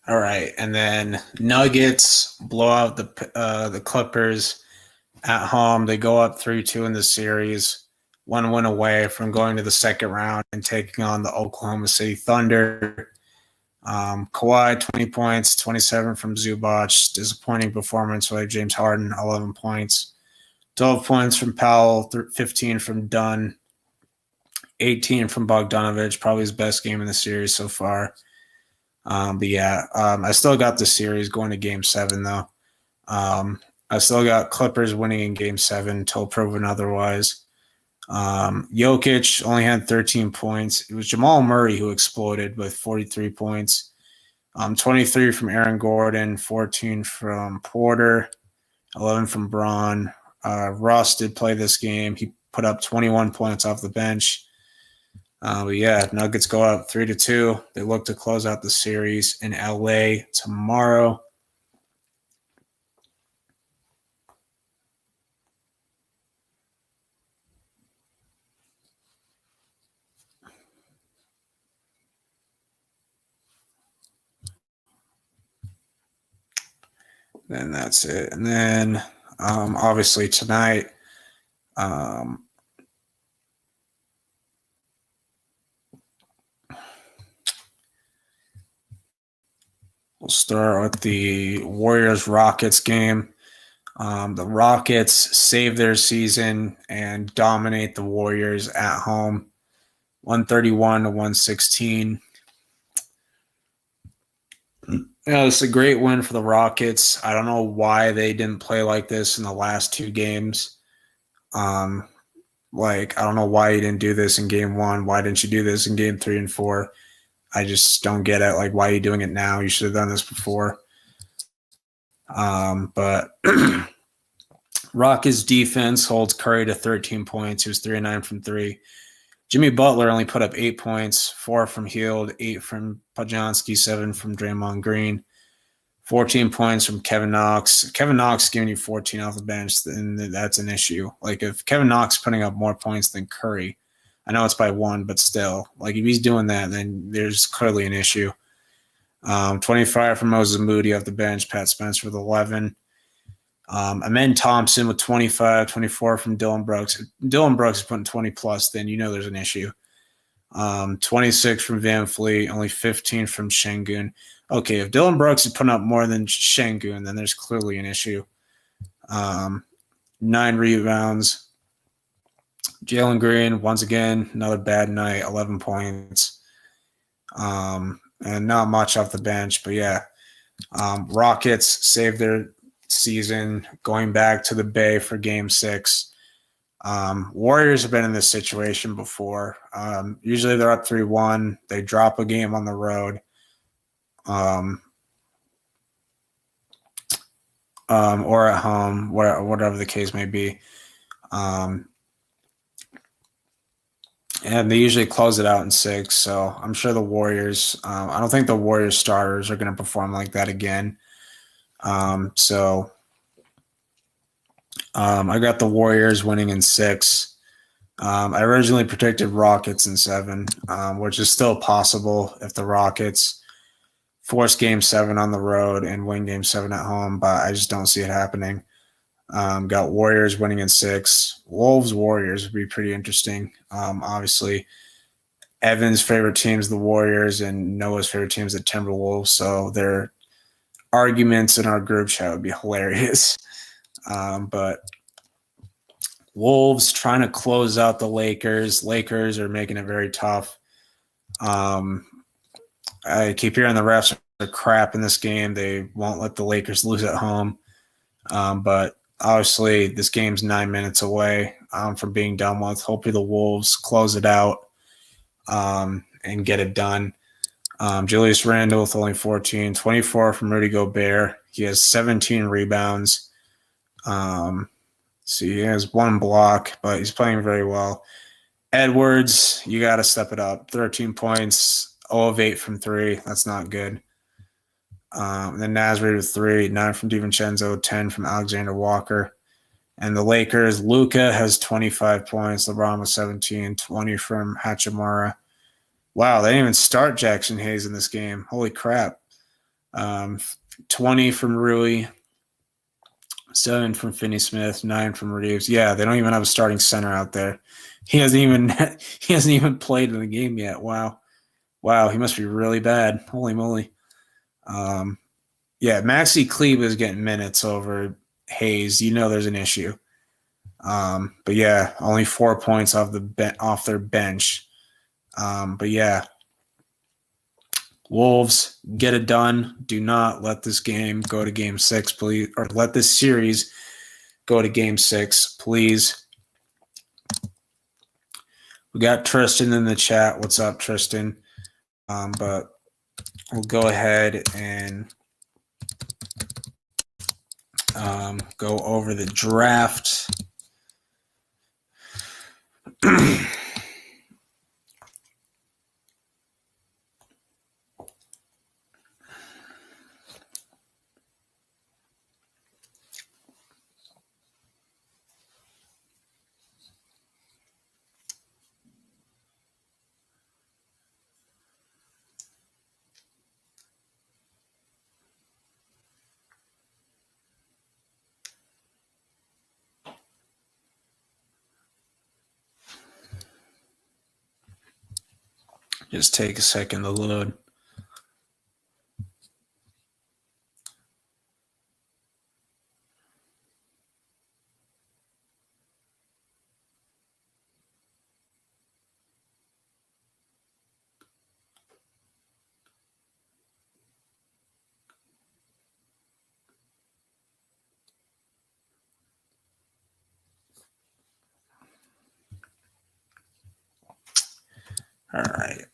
All right, and then Nuggets blow out the Clippers at home. They go up 3-2 in the series, one win away from going to the second round and taking on the Oklahoma City Thunder. Kawhi, 20 points, 27 from Zubac. Disappointing performance by James Harden, 11 points. 12 points from Powell, 15 from Dunn, 18 from Bogdanovich, probably his best game in the series so far. I still got the series going to Game 7, though. I still got Clippers winning in Game 7 until proven otherwise. Jokic only had 13 points. It was Jamal Murray who exploded with 43 points. 23 from Aaron Gordon, 14 from Porter, 11 from Braun. Ross did play this game. He put up 21 points off the bench. Nuggets go up 3-2. They look to close out the series in LA tomorrow. Then that's it. And then obviously tonight, we'll start with the Warriors-Rockets game. The Rockets save their season and dominate the Warriors at home, 131-116. It's a great win for the Rockets. I don't know why they didn't play like this in the last two games. I don't know why you didn't do this in Game 1. Why didn't you do this in Game 3 and 4? I just don't get it. Like, why are you doing it now? You should have done this before. But Rockets defense holds Curry to 13 points. He was 3-9 from 3. Jimmy Butler only put up 8 points, 4 from Hield, 8 from Pajanski, 7 from Draymond Green, 14 points from Kevin Knox. Kevin Knox giving you 14 off the bench, then that's an issue. Like, if Kevin Knox putting up more points than Curry, I know it's by 1, but still, like, if he's doing that, then there's clearly an issue. 25 from Moses Moody off the bench, Pat Spencer with 11. Amen Thompson with 25, 24 from Dylan Brooks. If Dylan Brooks is putting 20 plus, then you know there's an issue. 26 from Van Fleet, only 15 from Şengün. Okay, if Dylan Brooks is putting up more than Şengün, then there's clearly an issue. 9 rebounds. Jalen Green, once again, another bad night, 11 points. And not much off the bench, but yeah. Rockets saved their season going back to the Bay for Game 6. Warriors have been in this situation before. Usually they're up 3-1. They drop a game on the road. Or at home, whatever the case may be. And they usually close it out in 6. So I'm sure the Warriors, I don't think the Warriors starters are going to perform like that again. I got the Warriors winning in 6. I originally predicted Rockets in 7, which is still possible if the Rockets force Game 7 on the road and win Game 7 at home, but I just don't see it happening. Got Warriors winning in 6. Wolves Warriors would be pretty interesting. Obviously, Evan's favorite team is the Warriors, and Noah's favorite team is the Timberwolves. So their arguments in our group chat would be hilarious. But Wolves trying to close out the Lakers. Lakers are making it very tough. I keep hearing the refs are crap in this game. They won't let the Lakers lose at home. But obviously, this game's 9 minutes away from being done with. Hopefully, the Wolves close it out and get it done. Julius Randle with only 14, 24 from Rudy Gobert. He has 17 rebounds. So he has 1 block, but he's playing very well. Edwards, you got to step it up. 13 points, 0 of 8 from 3. That's not good. Then Nasri with 3, 9 from DiVincenzo, 10 from Alexander Walker. And the Lakers, Luka has 25 points, LeBron with 17, 20 from Hachimura. Wow, they didn't even start Jackson Hayes in this game. Holy crap. 20 from Rui, 7 from Finney-Smith, 9 from Reeves. Yeah, they don't even have a starting center out there. He hasn't even played in the game yet. Wow, he must be really bad. Holy moly. Maxi Kleber is getting minutes over Hayes. You know there's an issue. But yeah, only 4 points off their bench. But yeah, Wolves, get it done. Do not let this game go to Game 6, please, or let this series go to Game 6, please. We got Tristan in the chat. What's up, Tristan? But we'll go ahead and go over the draft. Just take a second to load. All right.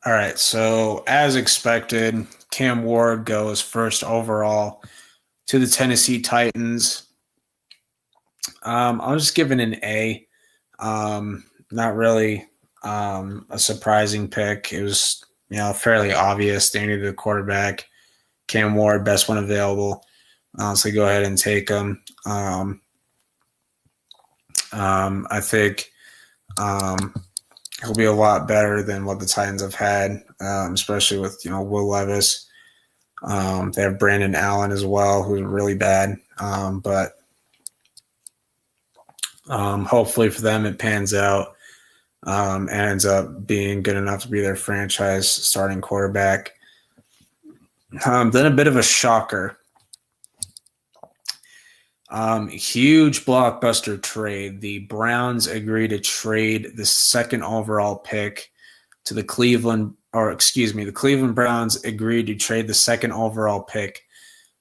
All right, so as expected, Cam Ward goes first overall to the Tennessee Titans. I'll just give it an A. Not really a surprising pick. It was, fairly obvious. They needed a quarterback. Cam Ward, best one available. So go ahead and take him. I think he'll be a lot better than what the Titans have had, especially with Will Levis. They have Brandon Allen as well, who's really bad. But hopefully for them it pans out and ends up being good enough to be their franchise starting quarterback. Then a bit of a shocker. Huge blockbuster trade. The Browns agree to trade the second overall pick to the Cleveland Browns agreed to trade the second overall pick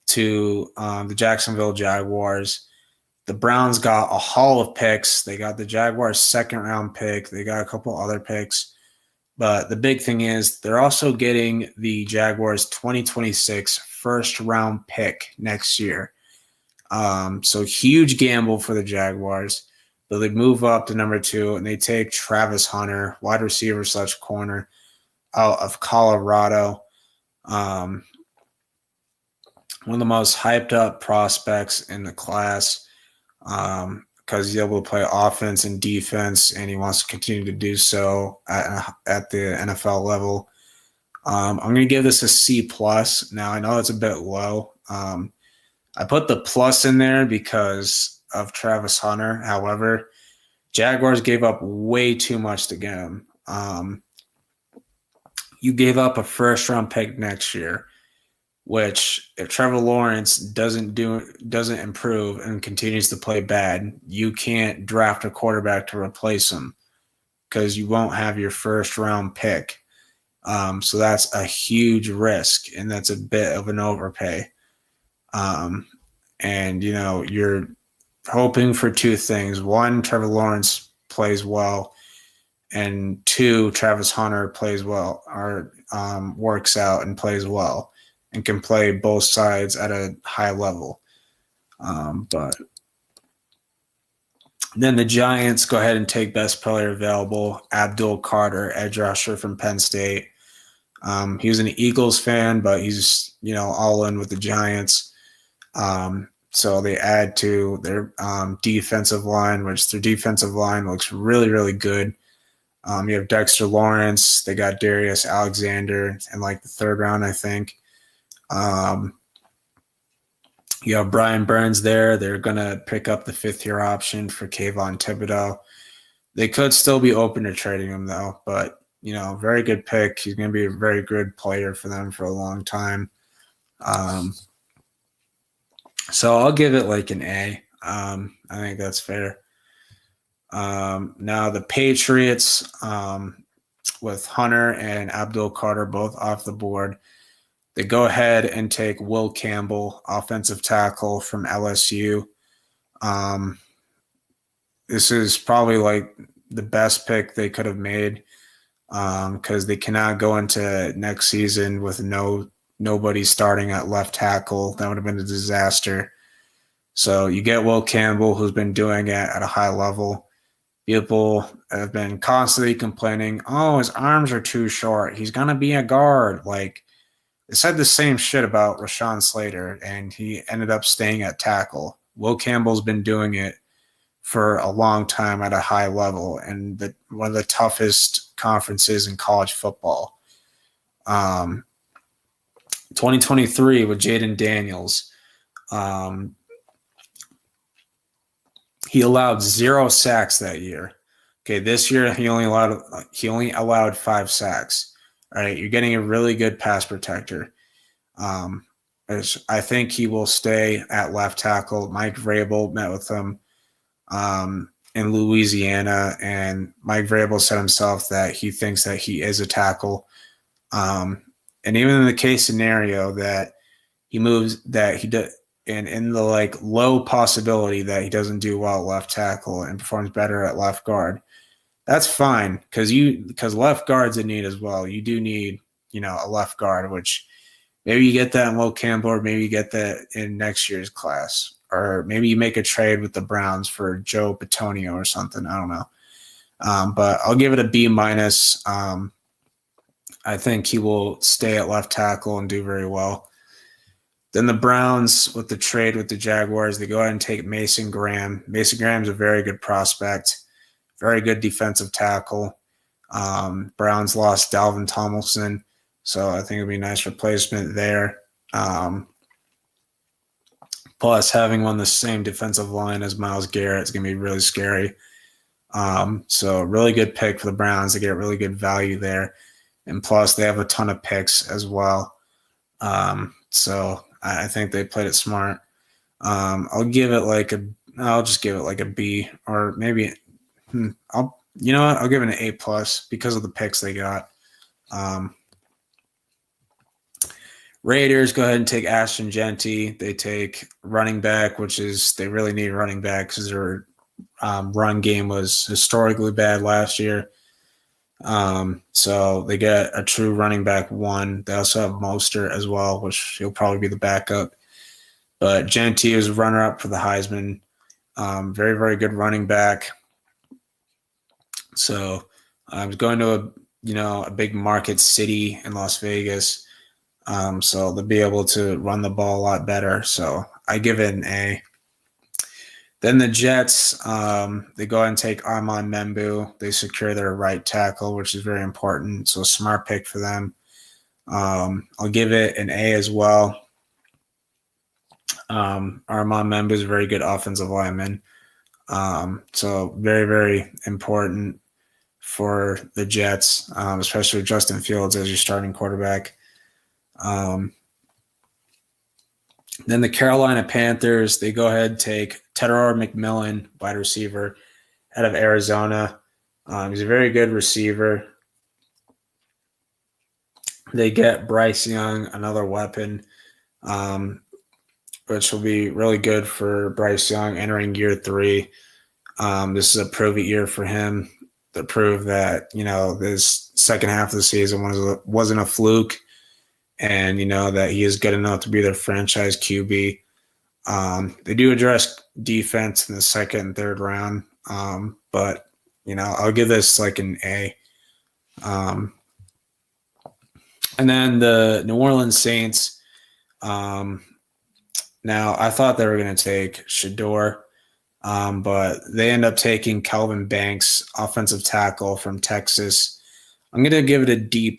to the Jacksonville Jaguars. The Browns got a haul of picks. They got the Jaguars' second round pick. They got a couple other picks. But the big thing is they're also getting the Jaguars' 2026 first round pick next year. So huge gamble for the Jaguars. But they move up to number 2 and they take Travis Hunter, wide receiver / corner out of Colorado. One of the most hyped up prospects in the class because he's able to play offense and defense, and he wants to continue to do so at the NFL level. I'm going to give this a C+. Now, I know it's a bit low. I put the plus in there because of Travis Hunter. However, Jaguars gave up way too much to get him. You gave up a first-round pick next year, which if Trevor Lawrence doesn't improve and continues to play bad, you can't draft a quarterback to replace him because you won't have your first-round pick. So that's a huge risk, and that's a bit of an overpay. And, you're hoping for two things. One, Trevor Lawrence plays well. And 2, Travis Hunter plays well or works out and plays well and can play both sides at a high level. But then the Giants go ahead and take best player available, Abdul Carter, edge rusher from Penn State. He was an Eagles fan, but he's, all in with the Giants. So they add to their defensive line, which their defensive line looks really, really good. You have Dexter Lawrence. They got Darius Alexander in the 3rd round, I think. You have Brian Burns there. They're going to pick up the 5th-year option for Kayvon Thibodeau. They could still be open to trading him, though. But, very good pick. He's going to be a very good player for them for a long time. So I'll give it an A. I think that's fair. Now the Patriots, with Hunter and Abdul Carter both off the board, they go ahead and take Will Campbell, offensive tackle from LSU. This is probably the best pick they could have made because they cannot go into next season with nobody starting at left tackle. That would have been a disaster. So you get Will Campbell, who's been doing it at a high level. People have been constantly complaining, his arms are too short. He's going to be a guard. They said the same shit about Rashawn Slater, and he ended up staying at tackle. Will Campbell's been doing it for a long time at a high level and one of the toughest conferences in college football. 2023 with Jaden Daniels. He allowed 0 sacks that year. Okay, this year he only allowed 5 sacks. All right, you're getting a really good pass protector. I think he will stay at left tackle. Mike Vrabel met with him in Louisiana, and Mike Vrabel said himself that he thinks that he is a tackle. And even in the case scenario that he moves, that he does. And in the low possibility that he doesn't do well at left tackle and performs better at left guard, that's fine because left guard's a need as well. You do need a left guard, which maybe you get that in Will Campbell, or maybe you get that in next year's class, or maybe you make a trade with the Browns for Joe Bitonio or something. I don't know, but I'll give it a B-. I think he will stay at left tackle and do very well. Then the Browns, with the trade with the Jaguars, they go ahead and take Mason Graham. Mason Graham's a very good prospect, very good defensive tackle. Browns lost Dalvin Tomlinson, so I think it'd be a nice replacement there. Plus, having on the same defensive line as Myles Garrett is going to be really scary. So really good pick for the Browns. They get really good value there. And plus, they have a ton of picks as well. So I think they played it smart. I'll just give it like a B, or maybe I'll give it an A plus because of the picks they got. Raiders go ahead and take Ashton Jeanty. They take running back, which is they really need running back because their run game was historically bad last year. So they get a true running back one. They also have Mostert as well, which he'll probably be the backup. But Jeanty is runner-up for the Heisman. Very, very good running back. So I was going to a big market city in Las Vegas. So they'll be able to run the ball a lot better. So I give it an A. Then the Jets, they go ahead and take Armand Membu. They secure their right tackle, which is very important. So a smart pick for them. I'll give it an A as well. Armand Membu is a very good offensive lineman. So very, very important for the Jets, especially with Justin Fields as your starting quarterback. Then the Carolina Panthers, they go ahead and take Tedor McMillan, wide receiver, out of Arizona. He's a very good receiver. They get Bryce Young, another weapon, which will be really good for Bryce Young entering year 3. This is a prove-it year for him to prove that, this second half of the season wasn't a fluke. And, that he is good enough to be their franchise QB. They do address defense in the second and third round. But, I'll give this like an A. And then the New Orleans Saints. Now, I thought they were going to take Shedeur, but they end up taking Kelvin Banks, offensive tackle from Texas. I'm going to give it a D+.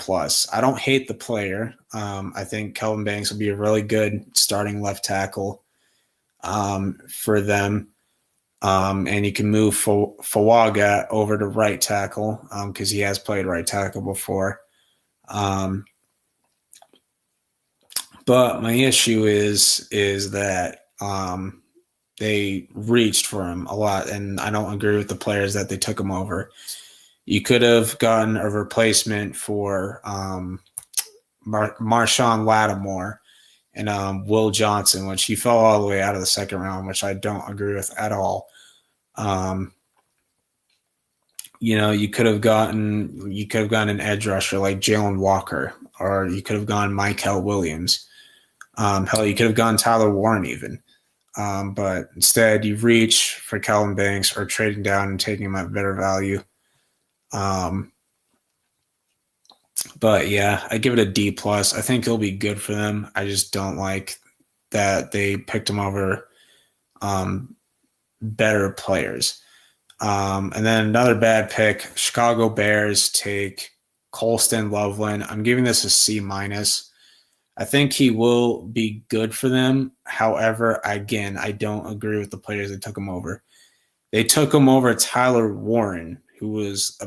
I don't hate the player. I think Kelvin Banks will be a really good starting left tackle for them. And you can move Fawaga over to right tackle because he has played right tackle before. But my issue is that they reached for him a lot, and I don't agree with the players that they took him over. You could have gotten a replacement for Marshawn Lattimore and Will Johnson, which he fell all the way out of the second round, which I don't agree with at all. You could have gotten an edge rusher like Jalen Walker, or you could have gone Michael Williams. Hell, you could have gone Tyler Warren even. But instead, you reach for Kelvin Banks or trading down and taking him at better value. But yeah, I give it a D+. I think he'll be good for them. I just don't like that they picked him over better players. And then another bad pick, Chicago Bears take Colston Loveland. I'm giving this a C-. I think he will be good for them. However, again, I don't agree with the players that took him over. They took him over Tyler Warren, who plays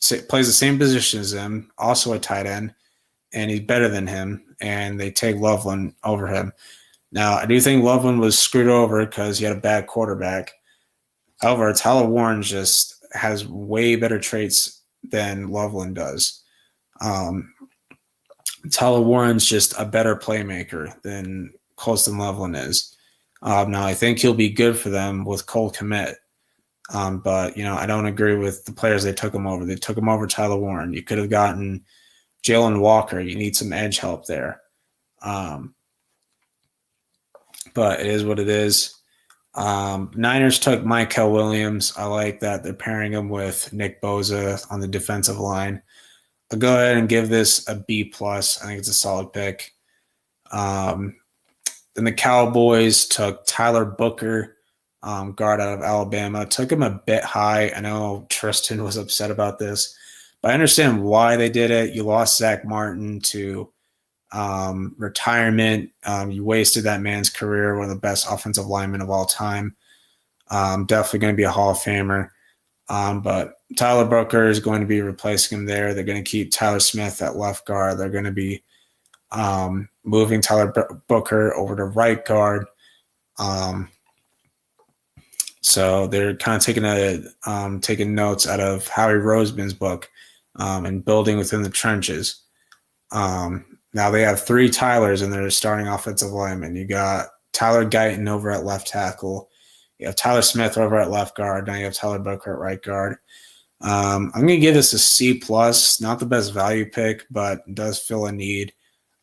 the same position as him, also a tight end, and he's better than him, and they take Loveland over him. Now, I do think Loveland was screwed over because he had a bad quarterback. However, Tyler Warren just has way better traits than Loveland does. Tyler Warren's just a better playmaker than Colston Loveland is. Now, I think he'll be good for them with Cole Kmet. But, I don't agree with the players they took him over. They took him over Tyler Warren. You could have gotten Jalen Walker. You need some edge help there. But it is what it is. Niners took Michael Williams. I like that. They're pairing him with Nick Bosa on the defensive line. I'll go ahead and give this a B+. I think it's a solid pick. Then the Cowboys took Tyler Booker, guard out of Alabama. Took him a bit high. I know Tristan was upset about this, but I understand why they did it. You lost Zach Martin to retirement. You wasted that man's career, one of the best offensive linemen of all time. Definitely going to be a Hall of Famer. But Tyler Booker is going to be replacing him there. They're going to keep Tyler Smith at left guard. They're going to be moving Tyler Booker over to right guard. So they're kind of taking notes out of Howie Roseman's book and building within the trenches. Now they have 3 Tylers in their starting offensive linemen. You got Tyler Guyton over at left tackle. You have Tyler Smith over at left guard. Now you have Tyler Booker at right guard. I'm going to give this a C+. Not the best value pick, but does fill a need.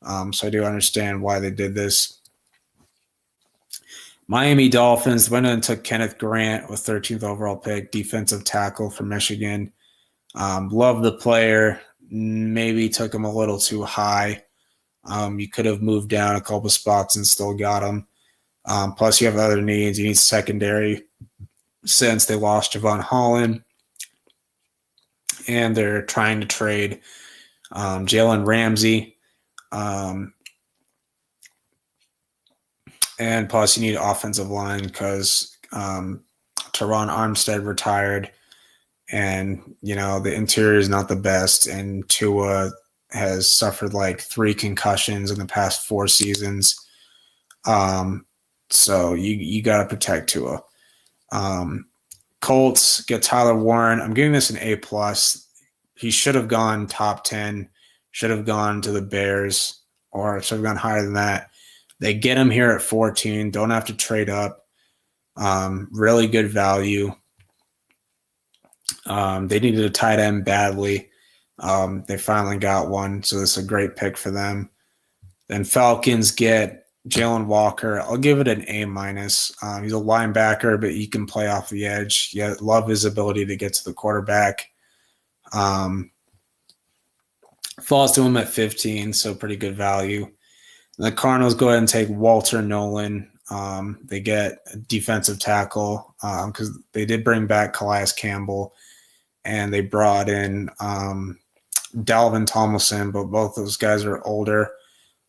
So I do understand why they did this. Miami Dolphins went and took Kenneth Grant with 13th overall pick, defensive tackle from Michigan. Love the player. Maybe took him a little too high. You could have moved down a couple spots and still got him. Plus, you have other needs. You need secondary since they lost Javon Holland. And they're trying to trade Jalen Ramsey. And plus, you need offensive line because Teron Armstead retired. And, the interior is not the best. And Tua has suffered like 3 concussions in the past 4 seasons. So you got to protect Tua. Colts get Tyler Warren. I'm giving this an A+. He should have gone top 10, should have gone to the Bears, or should have gone higher than that. They get him here at 14, don't have to trade up. Really good value. They needed a tight end badly. They finally got one, so this is a great pick for them. Then Falcons get Jalen Walker. I'll give it an A-. He's a linebacker, but he can play off the edge. Yeah, love his ability to get to the quarterback. Falls to him at 15, so pretty good value. And the Cardinals go ahead and take Walter Nolan. They get a defensive tackle because they did bring back Calais Campbell, and they brought in Dalvin Tomlinson, but both those guys are older.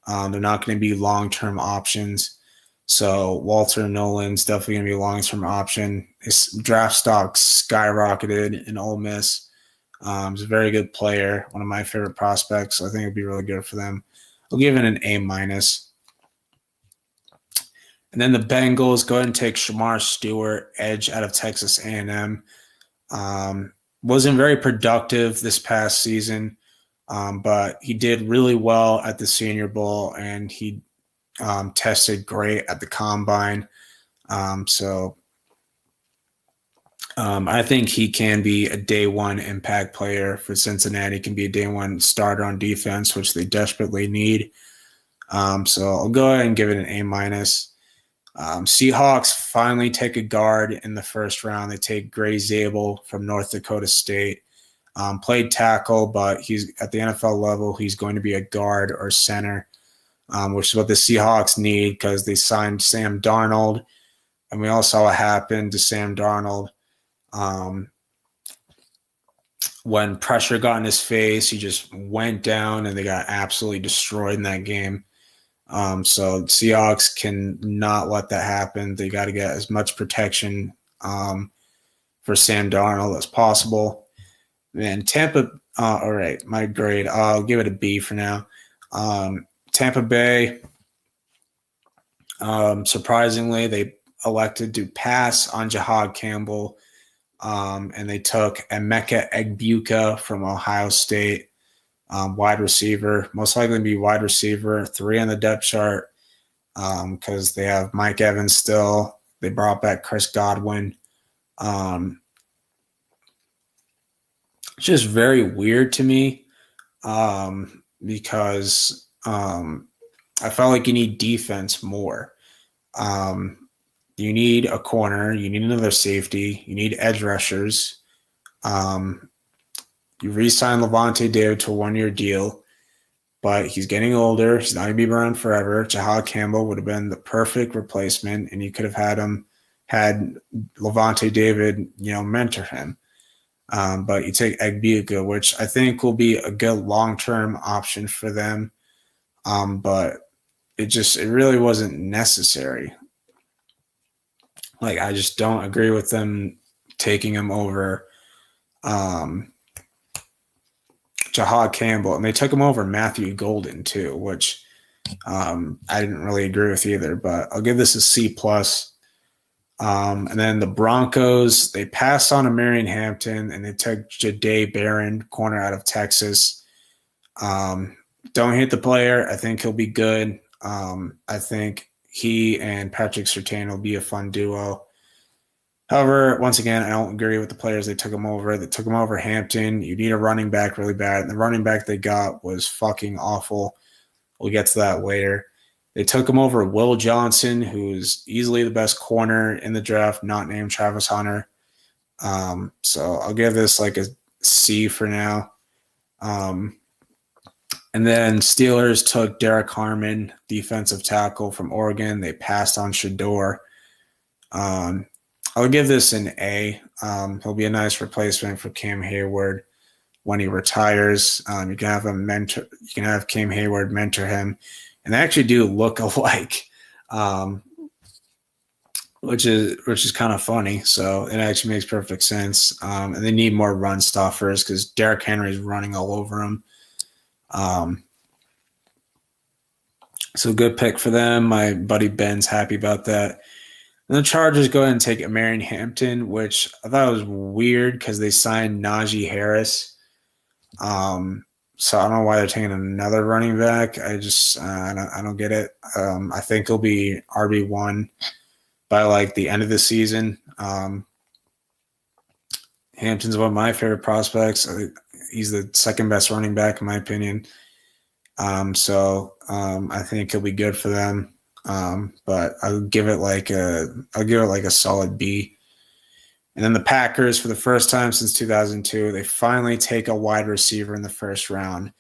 They're not going to be long-term options. So Walter Nolan's definitely going to be a long-term option. His draft stock skyrocketed in Ole Miss. He's a very good player, one of my favorite prospects. So I think it'd be really good for them. I'll give it an A-. And then the Bengals go ahead and take Shamar Stewart, edge out of Texas A&M. Wasn't very productive this past season, but he did really well at the Senior Bowl, and he tested great at the Combine. I think he can be a day one impact player for Cincinnati, can be a day one starter on defense, which they desperately need. So I'll go ahead and give it an A-. Seahawks finally take a guard in the first round. They take Gray Zabel from North Dakota State. Played tackle, but he's at the NFL level. He's going to be a guard or center, which is what the Seahawks need because they signed Sam Darnold. And we all saw what happened to Sam Darnold. When pressure got in his face, he just went down and they got absolutely destroyed in that game. So Seahawks can not let that happen. They got to get as much protection for Sam Darnold as possible. And Tampa, all right, my grade, I'll give it a B for now. Tampa Bay, surprisingly, they elected to pass on Jahad Campbell, and they took Emeka Egbuka from Ohio State. Wide receiver, most likely to be wide receiver, 3 on the depth chart because they have Mike Evans still. They brought back Chris Godwin. It's just very weird to me because I felt like you need defense more. You need a corner. You need another safety. You need edge rushers. You re-sign Levante David to a 1-year deal. but he's getting older. He's not going to be around forever. Jahad Campbell would have been the perfect replacement, and you could have had Levante David, mentor him. But you take Egbuka, which I think will be a good long-term option for them. But it really wasn't necessary. Like, I just don't agree with them taking him over Jahad Campbell, and they took him over Matthew Golden too, which I didn't really agree with either. But I'll give this a C+. And then the Broncos, they passed on a Marion Hampton, and they took Jahdae Barron, corner out of Texas. Don't hate the player. I think he'll be good. I think he and Patrick Surtain will be a fun duo. However, once again, I don't agree with the players they took him over. They took him over Hampton. You need a running back really bad, and the running back they got was fucking awful. We'll get to that later. They took him over Will Johnson, who's easily the best corner in the draft, not named Travis Hunter. So I'll give this like a C for now. And then Steelers took Derek Harmon, defensive tackle from Oregon. They passed on Shedeur. I'll give this an A. He'll be a nice replacement for Cam Hayward when he retires. You can have a mentor. You can have Cam Hayward mentor him, and they actually do look alike, which is kind of funny. So it actually makes perfect sense. And they need more run stuffers because Derrick Henry is running all over him. So good pick for them. My buddy Ben's happy about that. And the Chargers go ahead and take Marion Hampton, which I thought was weird because they signed Najee Harris. So I don't know why they're taking another running back. I don't get it. I think he'll be RB1 by like the end of the season. Hampton's one of my favorite prospects. He's the second best running back in my opinion. So I think he'll be good for them. But I'll give it like a solid B. And then the Packers, for the first time since 2002, they finally take a wide receiver in the first round.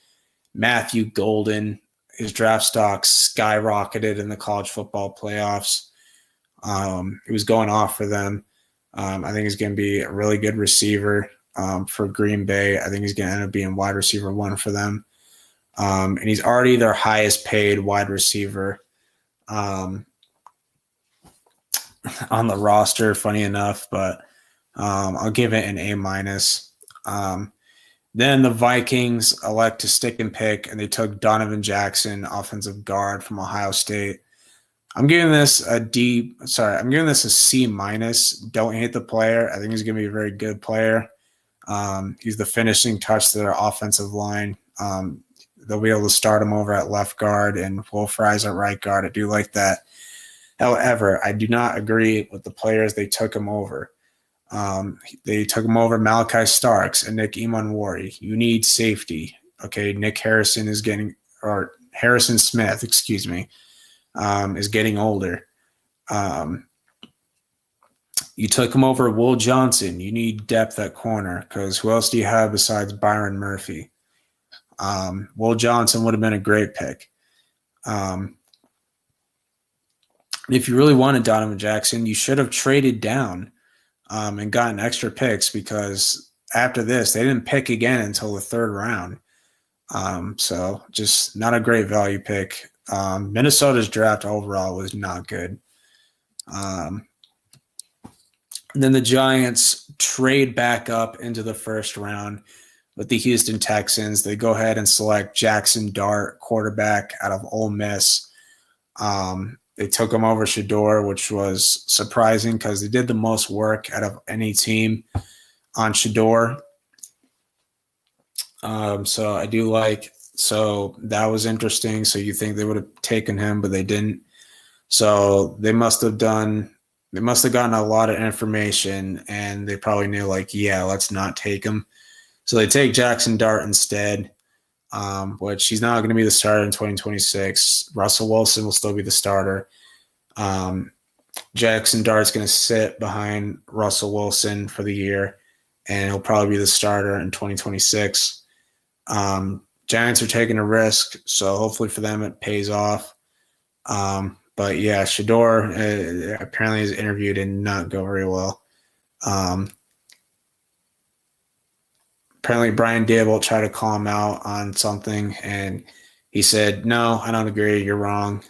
Matthew Golden, his draft stock skyrocketed in the college football playoffs. He was going off for them. I think he's going to be a really good receiver for Green Bay. I think he's going to end up being wide receiver 1 for them. And he's already their highest paid wide receiver on the roster, funny enough, but I'll give it an A-. Then the Vikings elect to stick and pick, and they took Donovan Jackson, offensive guard from Ohio State. I'm giving this a C-. Don't hate the player. I think he's going to be a very good player. He's the finishing touch to their offensive line. They'll be able to start him over at left guard and Will Fries at right guard. I do like that. However, I do not agree with the players they took him over. They took him over Malachi Starks and Nick Emanwari. You need safety. Okay, Harrison Smith, is getting older. You took him over Will Johnson. You need depth at corner because who else do you have besides Byron Murphy? Will Johnson would have been a great pick. If you really wanted Donovan Jackson, you should have traded down and gotten extra picks because after this, they didn't pick again until the third round. So just not a great value pick. Minnesota's draft overall was not good. Then the Giants trade back up into the first round with the Houston Texans. They go ahead and select Jackson Dart, quarterback out of Ole Miss. They took him over Shedeur, which was surprising because they did the most work out of any team on Shedeur. So that was interesting. So you think they would have taken him, but they didn't. So they must have gotten a lot of information and they probably knew let's not take him. So they take Jackson Dart instead, which he's not going to be the starter in 2026. Russell Wilson will still be the starter. Jackson Dart's going to sit behind Russell Wilson for the year, and he'll probably be the starter in 2026. Giants are taking a risk, so hopefully for them it pays off. But yeah, Shedeur apparently his interview did not go very well. Apparently Brian Daboll tried to call him out on something, and he said, "No, I don't agree. You're wrong."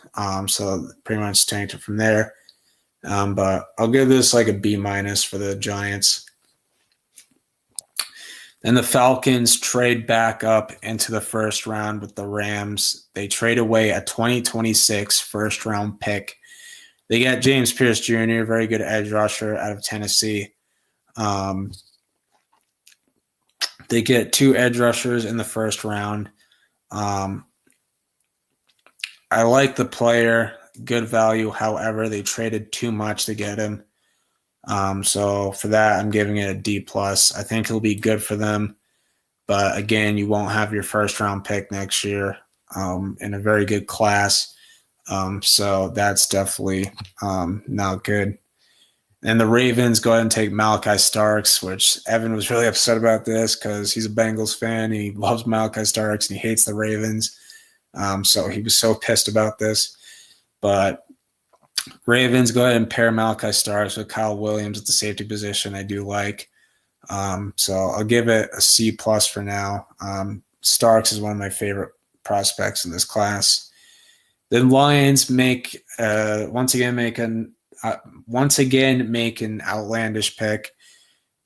So pretty much tanked it from there. But I'll give this like a B- for the Giants. Then the Falcons trade back up into the first round with the Rams. They trade away a 2026 first round pick. They get James Pierce Jr., very good edge rusher out of Tennessee. They get 2 edge rushers in the first round. I like the player, good value. However, they traded too much to get him. So for that, I'm giving it a D+. I think he'll be good for them. But again, you won't have your first round pick next year in a very good class. So that's definitely not good. And the Ravens go ahead and take Malachi Starks, which Evan was really upset about this because he's a Bengals fan. He loves Malachi Starks and he hates the Ravens. So he was so pissed about this. But Ravens go ahead and pair Malachi Starks with Kyle Williams at the safety position. I do like. So I'll give it a C+ for now. Starks is one of my favorite prospects in this class. The Lions once again make an outlandish pick,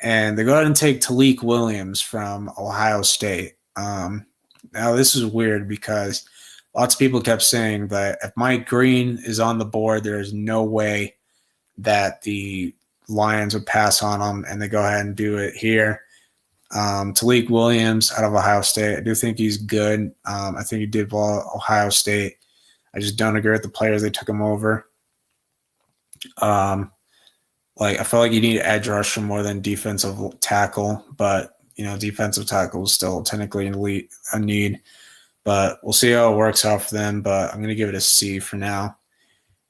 and they go ahead and take Talik Williams from Ohio State. Now this is weird because lots of people kept saying that if Mike Green is on the board, there is no way that the Lions would pass on him, and they go ahead and do it here. Talik Williams out of Ohio State, I do think he's good. I think he did well at Ohio State. I just don't agree with the players they took him over. I feel like you need edge rusher more than defensive tackle, but defensive tackle is still technically a need. But we'll see how it works out for them. But I'm going to give it a C for now.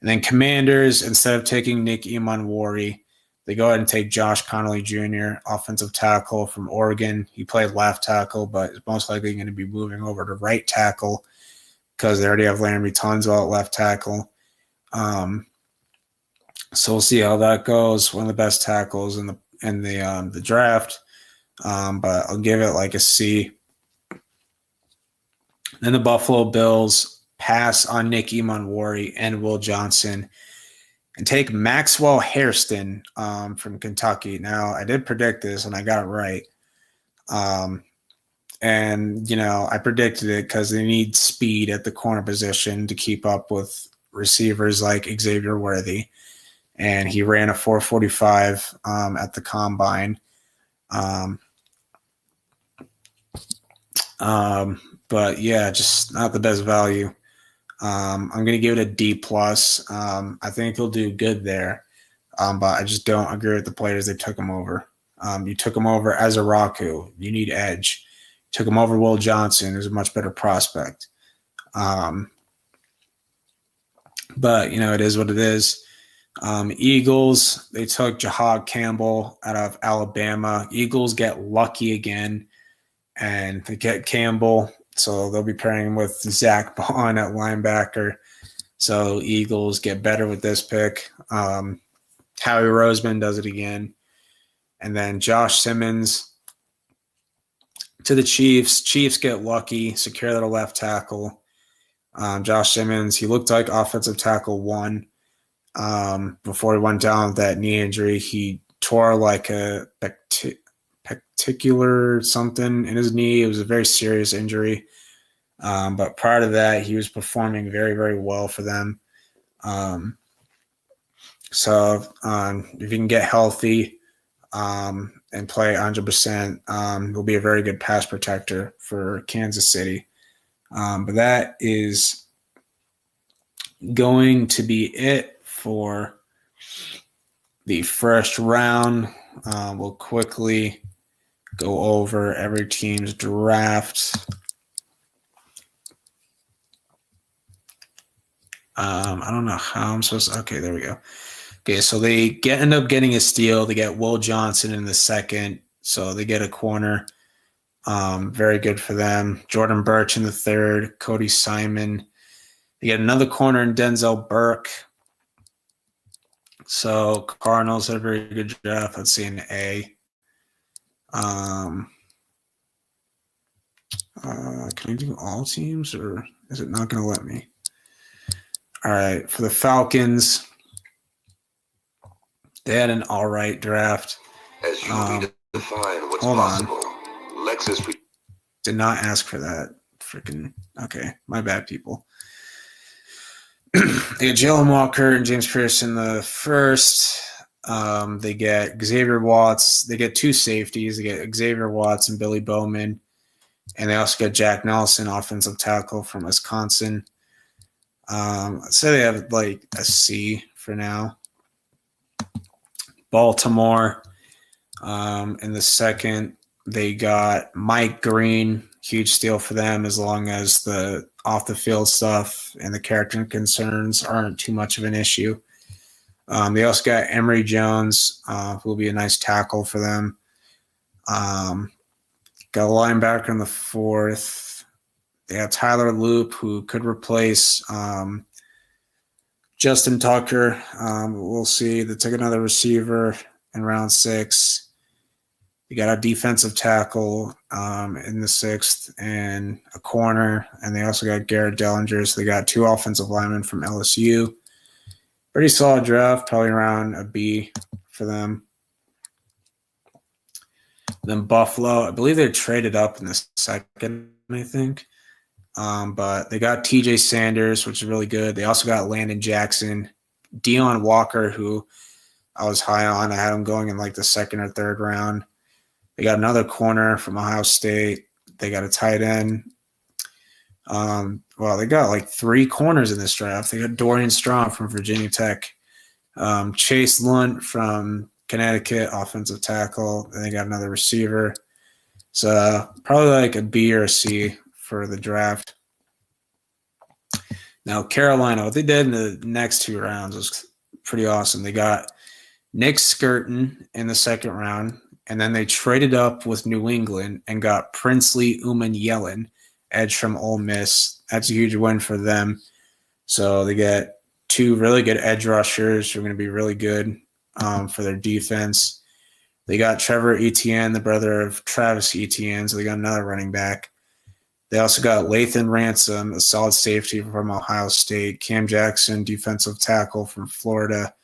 And then Commanders, instead of taking Nick Emanwari, they go ahead and take Josh Connolly Jr., offensive tackle from Oregon. He played left tackle, but is most likely going to be moving over to right tackle because they already have Laremy Tunsil at left tackle. So we'll see how that goes. One of the best tackles in the draft. But I'll give it like a C. Then the Buffalo Bills pass on Nick Emanwari and Will Johnson and take Maxwell Hairston from Kentucky. Now, I did predict this, and I got it right. I predicted it because they need speed at the corner position to keep up with receivers like Xavier Worthy. And he ran a 4.45 at the combine. But yeah, just not the best value. I'm going to give it a D+. I think he'll do good there. But I just don't agree with the players they took him over. You took him over as a Raku. You need edge. Took him over Will Johnson, who's a much better prospect. But, it is what it is. Eagles, they took Jahad Campbell out of Alabama. Eagles get lucky again, and they get Campbell. So they'll be pairing him with Zach Bond at linebacker. So Eagles get better with this pick. Howie Roseman does it again. And then Josh Simmons to the Chiefs. Chiefs get lucky, secure their left tackle. Josh Simmons, he looked like offensive tackle 1 before he went down with that knee injury. He tore like a particular something in his knee. It was a very serious injury. But prior to that, he was performing very, very well for them. So if you can get healthy and play 100%, he'll be a very good pass protector for Kansas City. But that is going to be it for the first round. We'll quickly go over every team's draft. I don't know how I'm supposed to. Okay, there we go. Okay, so they end up getting a steal. They get Will Johnson in the second, so they get a corner. Very good for them. Jordan Birch in the third, Cody Simon. They get another corner in Denzel Burke. So Cardinals had a very good draft. Let's see an A. Can I do all teams, or is it not going to let me? All right, for the Falcons, they had an all right draft. As you redefine what's hold possible, on. Lexus did not ask for that. Freaking okay, my bad, people. They get Jalen Walker and James Pearson the first. They get Xavier Watts. They get two safeties. They get Xavier Watts and Billy Bowman. And they also get Jack Nelson, offensive tackle from Wisconsin. I'd say they have like a C for now. Baltimore. In the second, they got Mike Green. Huge steal for them as long as the off-the-field stuff and the character concerns aren't too much of an issue. They also got Emory Jones, who will be a nice tackle for them. Got a linebacker in the fourth. They have Tyler Loop, who could replace Justin Tucker. We'll see. They took another receiver in round 6. They got a defensive tackle in the 6th and a corner. And they also got Garrett Dellinger. So they got 2 offensive linemen from LSU. Pretty solid draft, probably around a B for them. Then Buffalo, I believe they traded up in the second, I think. But they got TJ Sanders, which is really good. They also got Landon Jackson, Deion Walker, who I was high on. I had him going in like the second or third round. They got another corner from Ohio State. They got a tight end. They got like 3 corners in this draft. They got Dorian Strong from Virginia Tech. Chase Lunt from Connecticut, offensive tackle. And they got another receiver. So probably like a B or a C for the draft. Now, Carolina, what they did in the next 2 rounds was pretty awesome. They got Nick Skirton in the second round, and then they traded up with New England and got Princely Umanmielen, edge from Ole Miss. That's a huge win for them. So they get 2 really good edge rushers who are going to be really good for their defense. They got Trevor Etienne, the brother of Travis Etienne, so they got another running back. They also got Lathan Ransom, a solid safety from Ohio State, Cam Jackson, defensive tackle from Florida,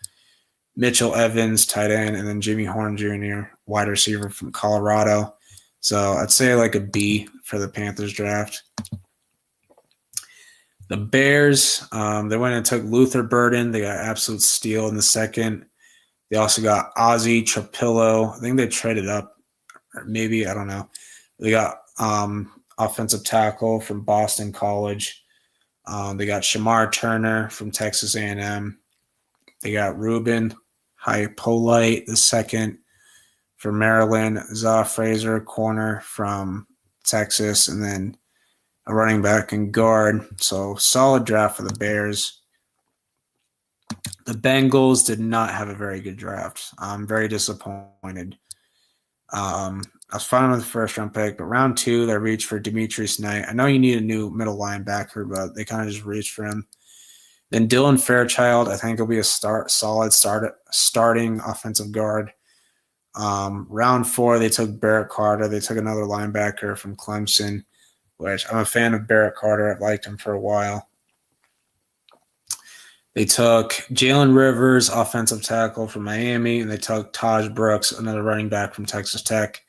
Mitchell Evans, tight end, and then Jimmy Horn Jr., wide receiver from Colorado. So I'd say like a B for the Panthers draft. The Bears, they went and took Luther Burden. They got absolute steal in the second. They also got Ozzie Trapillo. I think they traded up, or maybe, I don't know. They got offensive tackle from Boston College. They got Shamar Turner from Texas A&M. They got Ruben Hypolite the second from Maryland. Zaw Fraser, corner from Texas, and then a running back and guard. So solid draft for the Bears. The Bengals did not have a very good draft. I'm very disappointed. I was fine with the first round pick, but round 2, they reached for Demetrius Knight. I know you need a new middle linebacker, but they kind of just reached for him. Then Dylan Fairchild, I think he'll be a starting offensive guard. Round 4, they took Barrett Carter. They took another linebacker from Clemson, which I'm a fan of Barrett Carter. I've liked him for a while. They took Jalen Rivers, offensive tackle from Miami, and they took Taj Brooks, another running back from Texas Tech.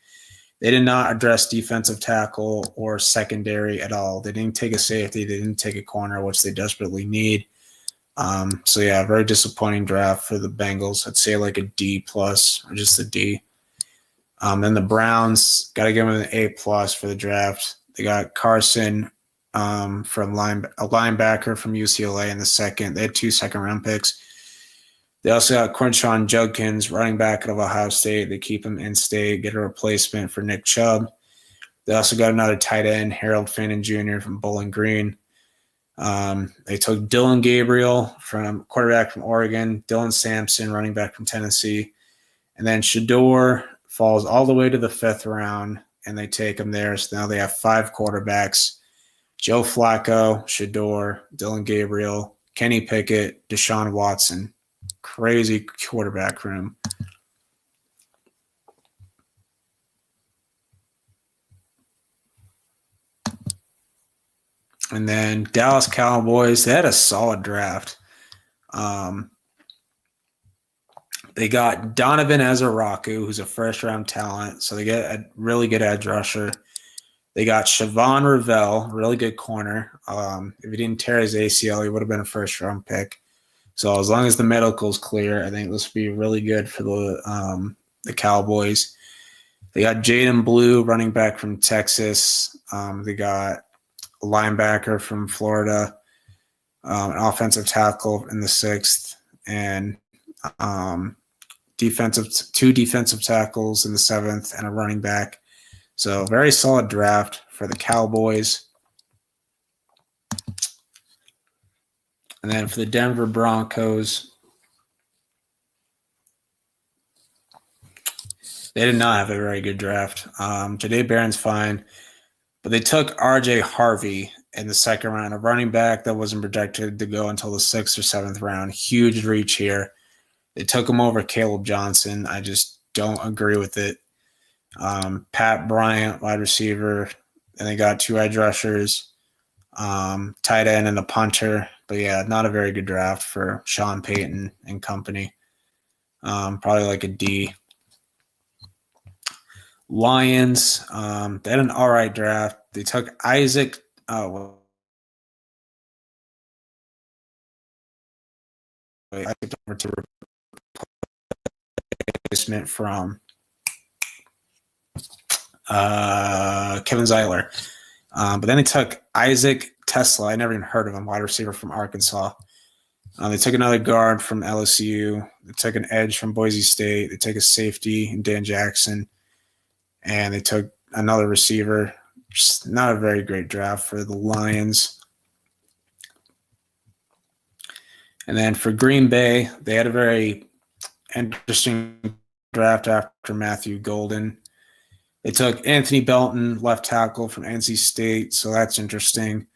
They did not address defensive tackle or secondary at all. They didn't take a safety. They didn't take a corner, which they desperately need. Very disappointing draft for the Bengals. I'd say like a D plus or just a D. Then the Browns, got to give them an A plus for the draft. They got Carson from a linebacker from UCLA in the second. They had 2 second-round picks. They also got Quinshon Judkins, running back out of Ohio State. They keep him in state, get a replacement for Nick Chubb. They also got another tight end, Harold Fannin Jr. from Bowling Green. They took Dylan Gabriel, from quarterback from Oregon, Dylan Sampson, running back from Tennessee. And then Shador falls all the way to the 5th round, and they take him there. So now they have 5 quarterbacks: Joe Flacco, Shador, Dylan Gabriel, Kenny Pickett, Deshaun Watson. Crazy quarterback room. And then Dallas Cowboys, they had a solid draft. They got Donovan Ezeraku, who's a first-round talent, so they get a really good edge rusher. They got Siobhan Ravel, really good corner. If he didn't tear his ACL, he would have been a first-round pick. So as long as the medical's clear, I think this will be really good for the Cowboys. They got Jaden Blue, running back from Texas. They got a linebacker from Florida, an offensive tackle in the 6th, and two defensive tackles in the 7th, and a running back. So very solid draft for the Cowboys. And then for the Denver Broncos, they did not have a very good draft. Jahdae Barron's fine, but they took R.J. Harvey in the 2nd round, a running back that wasn't projected to go until the 6th or 7th round. Huge reach here. They took him over Caleb Johnson. I just don't agree with it. Pat Bryant, wide receiver, and they got 2 edge rushers, tight end, and a punter. But yeah, not a very good draft for Sean Payton and company. Probably like a D. Lions, they had an all right draft. They took Isaac. I skipped over to replacement from Kevin Zeiler. But then they took Isaac Tesla. I never even heard of him, wide receiver from Arkansas. They took another guard from LSU. They took an edge from Boise State. They took a safety in Dan Jackson. And they took another receiver. Just not a very great draft for the Lions. And then for Green Bay, they had a very interesting draft after Matthew Golden. They took Anthony Belton, left tackle from NC State, so that's interesting.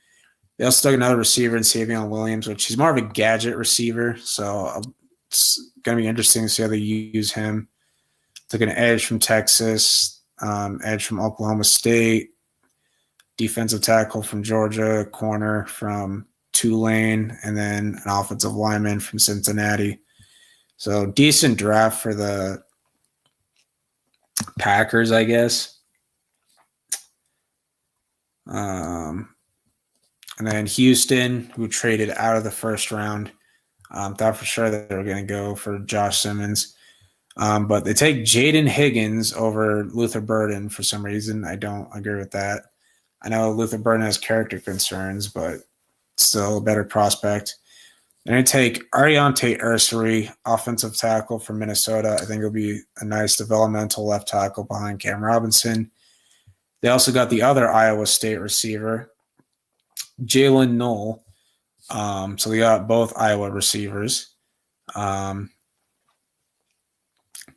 They also took another receiver in Savion Williams, which he's more of a gadget receiver, so it's going to be interesting to see how they use him. Took an edge from Texas, edge from Oklahoma State, defensive tackle from Georgia, corner from Tulane, and then an offensive lineman from Cincinnati. So decent draft for the Packers, I guess. And then Houston, who traded out of the 1st round, thought for sure that they were going to go for Josh Simmons. But they take Jaden Higgins over Luther Burden for some reason. I don't agree with that. I know Luther Burden has character concerns, but still a better prospect. They're going to take Ariante Ursary, offensive tackle from Minnesota. I think it'll be a nice developmental left tackle behind Cam Robinson. They also got the other Iowa State receiver, Jalen Knoll. So they got both Iowa receivers. Then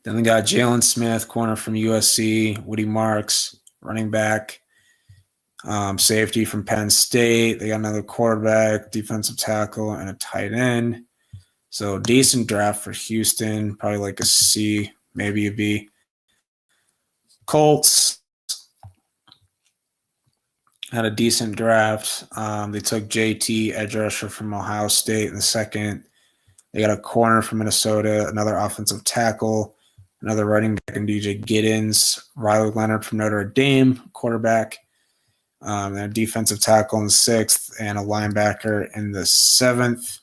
they got Jalen Smith, corner from USC, Woody Marks, running back, safety from Penn State. They got another quarterback, defensive tackle, and a tight end. So decent draft for Houston, probably like a C, maybe a B. Colts had a decent draft. They took JT, edge rusher from Ohio State in the 2nd. They got a corner from Minnesota, another offensive tackle, another running back in DJ Giddens, Riley Leonard from Notre Dame, quarterback, and a defensive tackle in the 6th, and a linebacker in the 7th.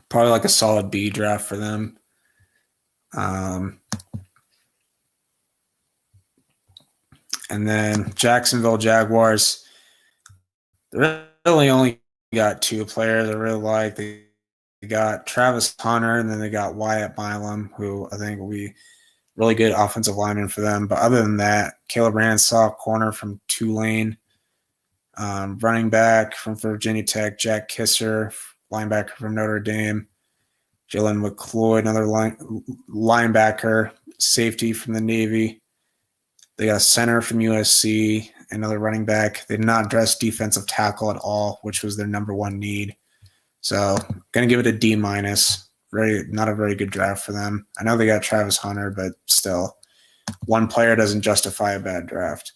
Probably like a solid B draft for them. And then Jacksonville Jaguars, they really only got 2 players I really like. They got Travis Hunter, and then they got Wyatt Milam, who I think will be really good offensive lineman for them. But other than that, Caleb Ransaw, corner from Tulane, running back from Virginia Tech, Jack Kisser, linebacker from Notre Dame, Jalen McCloy, another linebacker, safety from the Navy, They got a center from USC, another running back. They did not address defensive tackle at all, which was their number one need. So going to give it a D-. Not a very good draft for them. I know they got Travis Hunter, but still, one player doesn't justify a bad draft.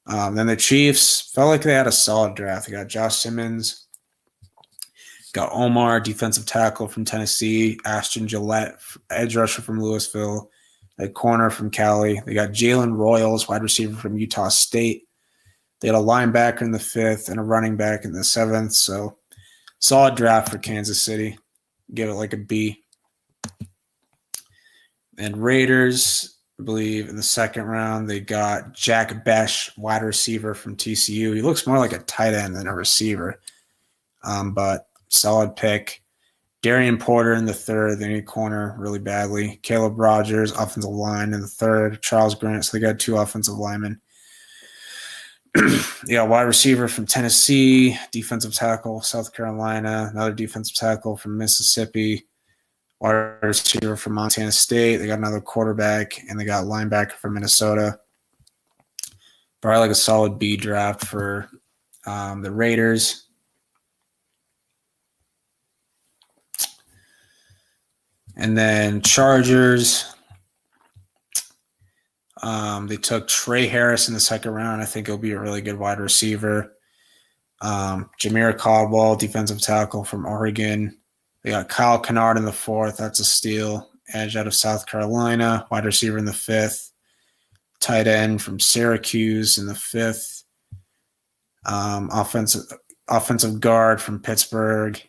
Then the Chiefs felt like they had a solid draft. They got Josh Simmons, got Omar, defensive tackle from Tennessee, Ashton Gillette, edge rusher from Louisville, a corner from Cali. They got Jalen Royals, wide receiver from Utah State. They had a linebacker in the 5th and a running back in the 7th. So solid draft for Kansas City. Give it like a B. And Raiders, I believe in the 2nd round, they got Jack Besh, wide receiver from TCU. He looks more like a tight end than a receiver, but solid pick. Darian Porter in the 3rd. They need corner really badly. Caleb Rogers, offensive line in the 3rd. Charles Grant. So they got 2 offensive linemen. They got wide receiver from Tennessee, defensive tackle, South Carolina, another defensive tackle from Mississippi, wide receiver from Montana State. They got another quarterback, and they got linebacker from Minnesota. Probably like a solid B draft for the Raiders. And then Chargers, they took Trey Harris in the 2nd round. I think he'll be a really good wide receiver. Jameer Caldwell, defensive tackle from Oregon. They got Kyle Kennard in the 4th. That's a steal. Edge out of South Carolina. Wide receiver in the 5th. Tight end from Syracuse in the 5th. Offensive guard from Pittsburgh.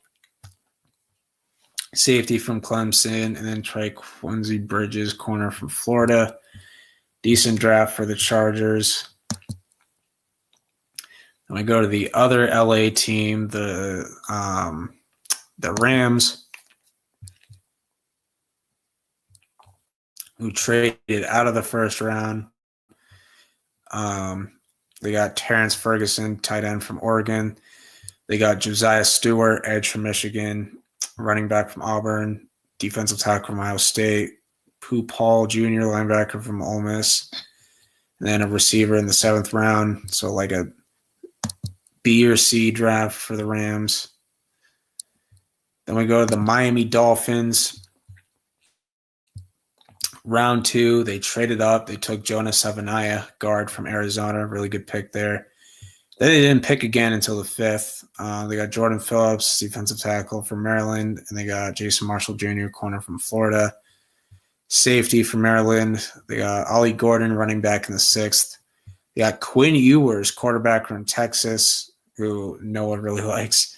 Safety from Clemson. And then Trey Quincy Bridges, corner from Florida. Decent draft for the Chargers. And we go to the other LA team, the Rams, who traded out of the 1st round. They got Terrence Ferguson, tight end from Oregon. They got Josiah Stewart, edge from Michigan, running back from Auburn, defensive tackle from Ohio State. Pooh Paul Jr., linebacker from Ole Miss, and then a receiver in the 7th round. So like a B or C draft for the Rams. Then we go to the Miami Dolphins. Round 2, they traded up. They took Jonas Savaiinaea, guard from Arizona. Really good pick there. Then they didn't pick again until the 5th. They got Jordan Phillips, defensive tackle from Maryland, and they got Jason Marshall Jr., corner from Florida. Safety from Maryland. They got Ollie Gordon, running back in the 6th. They got Quinn Ewers, quarterback from Texas, who no one really likes.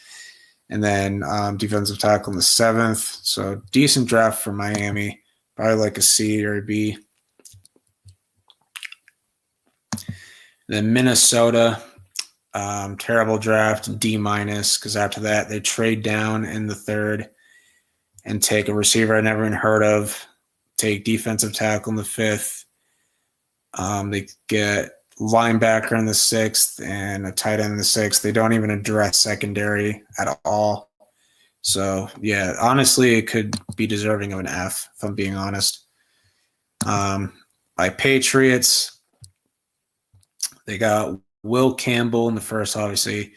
And then defensive tackle in the 7th. So decent draft for Miami. Probably like a C or a B. And then Minnesota, terrible draft, D-, because after that they trade down in the 3rd and take a receiver I never even heard of. Take defensive tackle in the 5th. They get linebacker in the 6th and a tight end in the 6th. They don't even address secondary at all. So, yeah, honestly, it could be deserving of an F, if I'm being honest. By Patriots, they got Will Campbell in the 1st, obviously.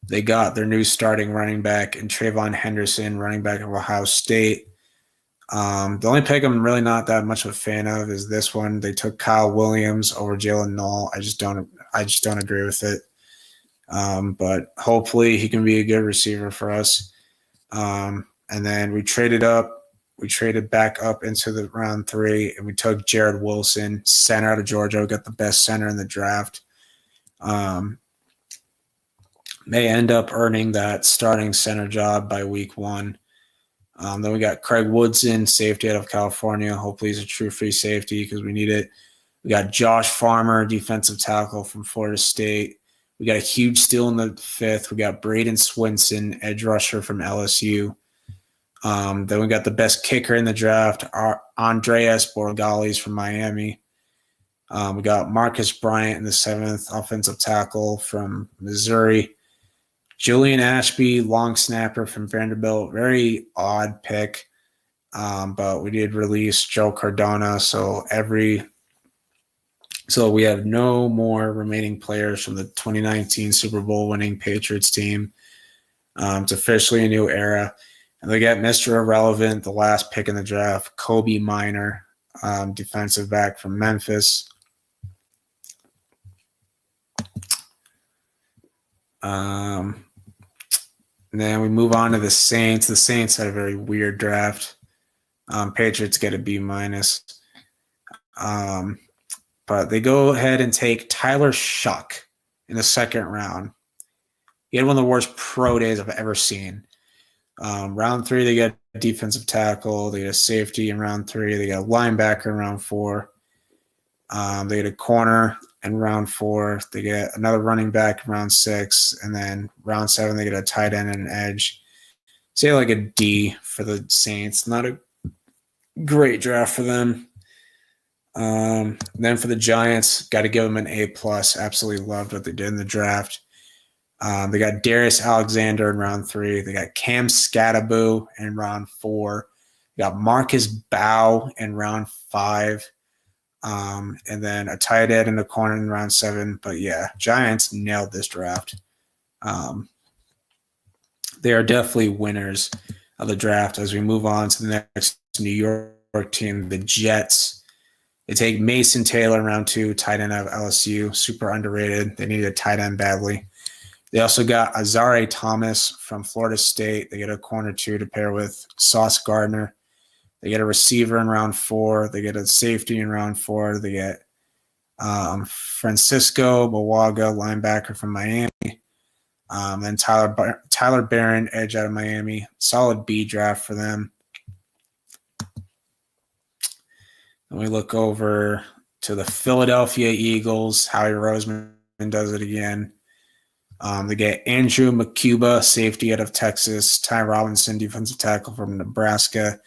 They got their new starting running back and Trayvon Henderson, running back of Ohio State. The only pick I'm really not that much of a fan of is this one. They took Kyle Williams over Jalen Knoll. I just don't agree with it. But hopefully he can be a good receiver for us. And then we traded up. We traded back up into the round 3, and we took Jared Wilson, center out of Georgia. We got the best center in the draft. May end up earning that starting center job by week 1. Then we got Craig Woodson, safety out of California. Hopefully he's a true free safety because we need it. We got Josh Farmer, defensive tackle from Florida State. We got a huge steal in the 5th. We got Braden Swinson, edge rusher from LSU. Then we got the best kicker in the draft, Andreas Borregales from Miami. We got Marcus Bryant in the 7th, offensive tackle from Missouri. Julian Ashby, long snapper from Vanderbilt. Very odd pick, but we did release Joe Cardona, so every So we have no more remaining players from the 2019 Super Bowl winning Patriots team. It's officially a new era. And they got Mr. Irrelevant, the last pick in the draft, Kobe Minor, defensive back from Memphis. And then we move on to the Saints. The Saints had a very weird draft. Patriots get a B minus. But they go ahead and take Tyler Shuck in the second round. He had one of the worst pro days I've ever seen. Round 3, they get a defensive tackle. They get a safety in round 3. They get a linebacker in round 4. They get a corner in round 4. They get another running back in round 6. And then round 7, they get a tight end and an edge. Say like a D for the Saints. Not a great draft for them. Then for the Giants, got to give them an A+. Absolutely loved what they did in the draft. They got Darius Alexander in round 3. They got Cam Skattebo in round 4. They got Marcus Bow in round 5. And then a tight end in the corner in round 7. But yeah, Giants nailed this draft. They are definitely winners of the draft. As we move on to the next New York team, the Jets. They take Mason Taylor in round 2, tight end of LSU, super underrated. They needed a tight end badly. They also got Azare Thomas from Florida State. They get a corner 2 to pair with Sauce Gardner. They get a receiver in round 4. They get a safety in round 4. They get Francisco Bawaga, linebacker from Miami. Then Tyler Barron, edge out of Miami. Solid B draft for them. And we look over to the Philadelphia Eagles. Howie Roseman does it again. They get Andrew McCuba, safety out of Texas. Ty Robinson, defensive tackle from Nebraska.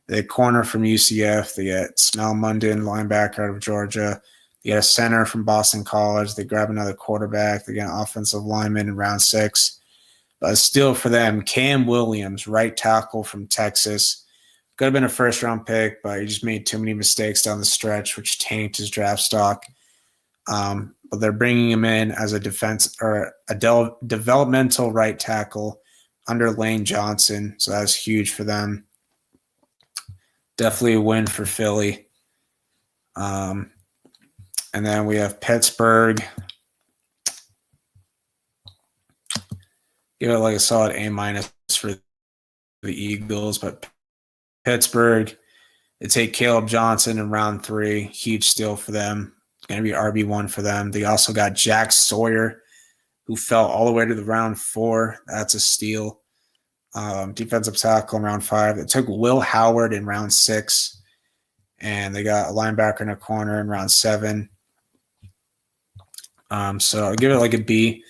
They get corner from UCF. They get Snell Munden, linebacker out of Georgia. They get a center from Boston College. They grab another quarterback. They get an offensive lineman in round 6. But still for them, Cam Williams, right tackle from Texas. Could have been a first-round pick, but he just made too many mistakes down the stretch, which tanked his draft stock. But they're bringing him in as a defense or a developmental right tackle under Lane Johnson, so that's huge for them. Definitely a win for Philly. And then we have Pittsburgh. Give it like a solid A- for the Eagles, but Pittsburgh, they take Caleb Johnson in round 3. Huge steal for them. It's going to be RB1 for them. They also got Jack Sawyer, who fell all the way to the round 4. That's a steal. Defensive tackle in round 5. They took Will Howard in round 6. And they got a linebacker in a corner in round 7. So I'll give it like a B.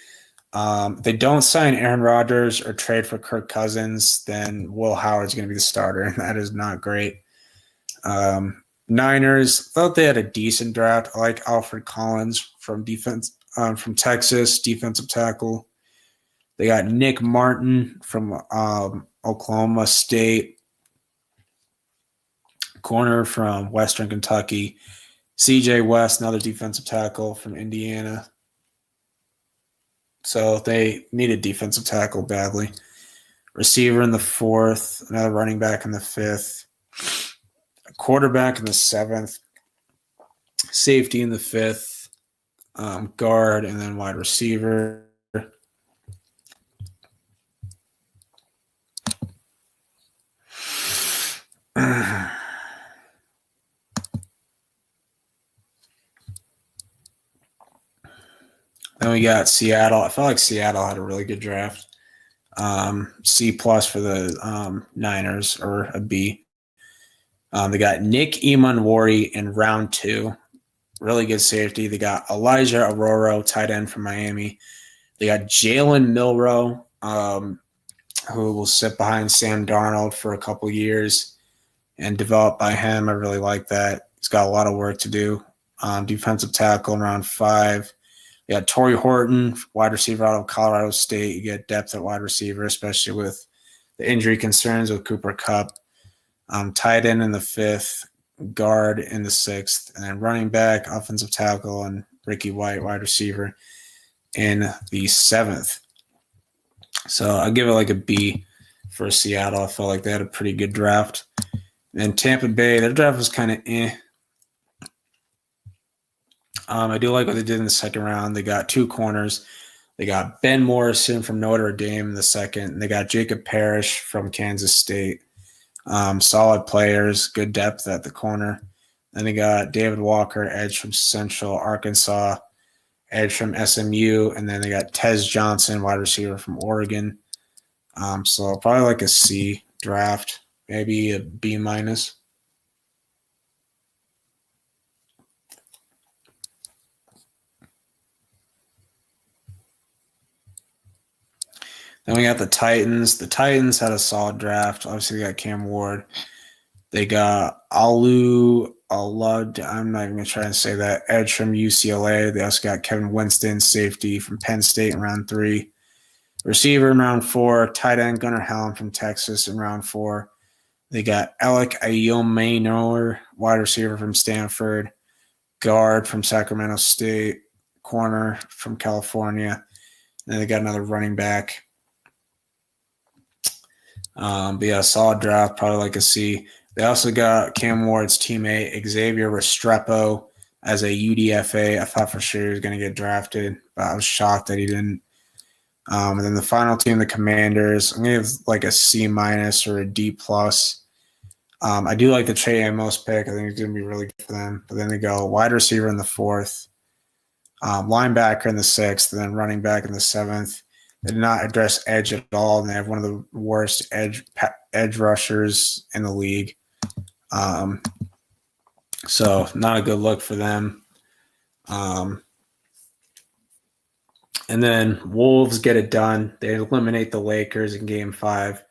If they don't sign Aaron Rodgers or trade for Kirk Cousins, then Will Howard's going to be the starter, and that is not great. Niners, thought they had a decent draft. I like Alfred Collins from Texas, defensive tackle. They got Nick Martin from Oklahoma State, corner from Western Kentucky. C.J. West, another defensive tackle from Indiana. So they need a defensive tackle badly. Receiver in the 4th, another running back in the 5th, a quarterback in the 7th, safety in the 5th, guard, and then wide receiver. Then we got Seattle. I felt like Seattle had a really good draft. C+ for the Niners, or a B. They got Nick Emanwari in round 2. Really good safety. They got Elijah Aroro, tight end from Miami. They got Jalen Milroe, who will sit behind Sam Darnold for a couple years and develop by him. I really like that. He's got a lot of work to do. Defensive tackle in round 5. You got Torrey Horton, wide receiver out of Colorado State. You get depth at wide receiver, especially with the injury concerns with Cooper Kupp. Tight end in the 5th, guard in the 6th, and then running back, offensive tackle, and Ricky White, wide receiver, in the 7th. So I'll give it like a B for Seattle. I felt like they had a pretty good draft. And Tampa Bay, their draft was kind of eh. I do like what they did in the second round. They got 2 corners. They got Ben Morrison from Notre Dame in the 2nd. And they got Jacob Parrish from Kansas State. Solid players, good depth at the corner. Then they got David Walker, edge from Central Arkansas, edge from SMU. And then they got Tez Johnson, wide receiver from Oregon. So probably like a C draft, maybe a B minus. Then we got the Titans. The Titans had a solid draft. Obviously, they got Cam Ward. They got Alu Alud. I'm not even going to try and say that. Edge from UCLA. They also got Kevin Winston, safety from Penn State in round 3. Receiver in round 4. Tight end Gunnar Helm from Texas in round 4. They got Alec Ayomaynor, wide receiver from Stanford. Guard from Sacramento State. Corner from California. And then they got another running back. But yeah, solid draft, probably like a C. They also got Cam Ward's teammate Xavier Restrepo as a UDFA. I thought for sure he was going to get drafted, but I was shocked that he didn't. And then the final team, the Commanders, I'm going to give like a C minus or a D plus. I do like the Trey Amos pick. I think it's going to be really good for them. But then they go wide receiver in the 4th, linebacker in the 6th, and then running back in the 7th. They did not address edge at all, and they have one of the worst edge rushers in the league. So not a good look for them. And then Wolves get it done. They eliminate the Lakers in Game 5,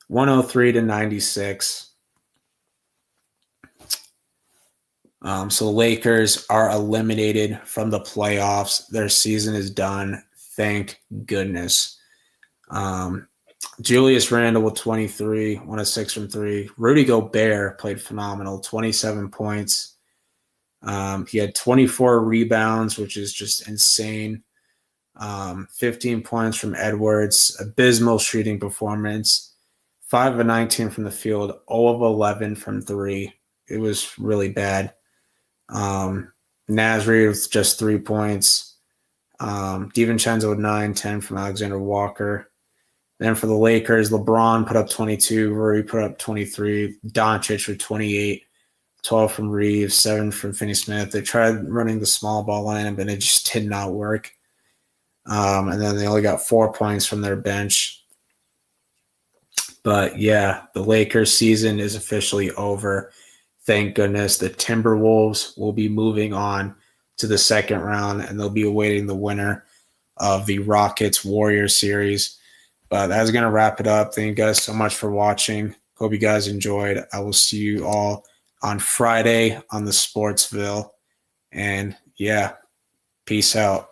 103-96. So the Lakers are eliminated from the playoffs. Their season is done. Thank goodness. Julius Randle with 23, 1 of 6 from 3. Rudy Gobert played phenomenal, 27 points. He had 24 rebounds, which is just insane. 15 points from Edwards, abysmal shooting performance. 5 of 19 from the field, 0 of 11 from 3. It was really bad. Nasri with just 3 points. DiVincenzo with 9, 10 from Alexander Walker. Then for the Lakers, LeBron put up 22, Rory put up 23, Doncic with 28, 12 from Reeves, 7 from Finney-Smith. They tried running the small ball lineup, and it just did not work. And then they only got 4 points from their bench. But yeah, the Lakers season is officially over. Thank goodness. The Timberwolves will be moving on to the 2nd round, and they'll be awaiting the winner of the Rockets-Warriors series. But that's going to wrap it up. Thank you guys so much for watching. Hope you guys enjoyed. I will see you all on Friday on the Sportsville. And yeah, peace out.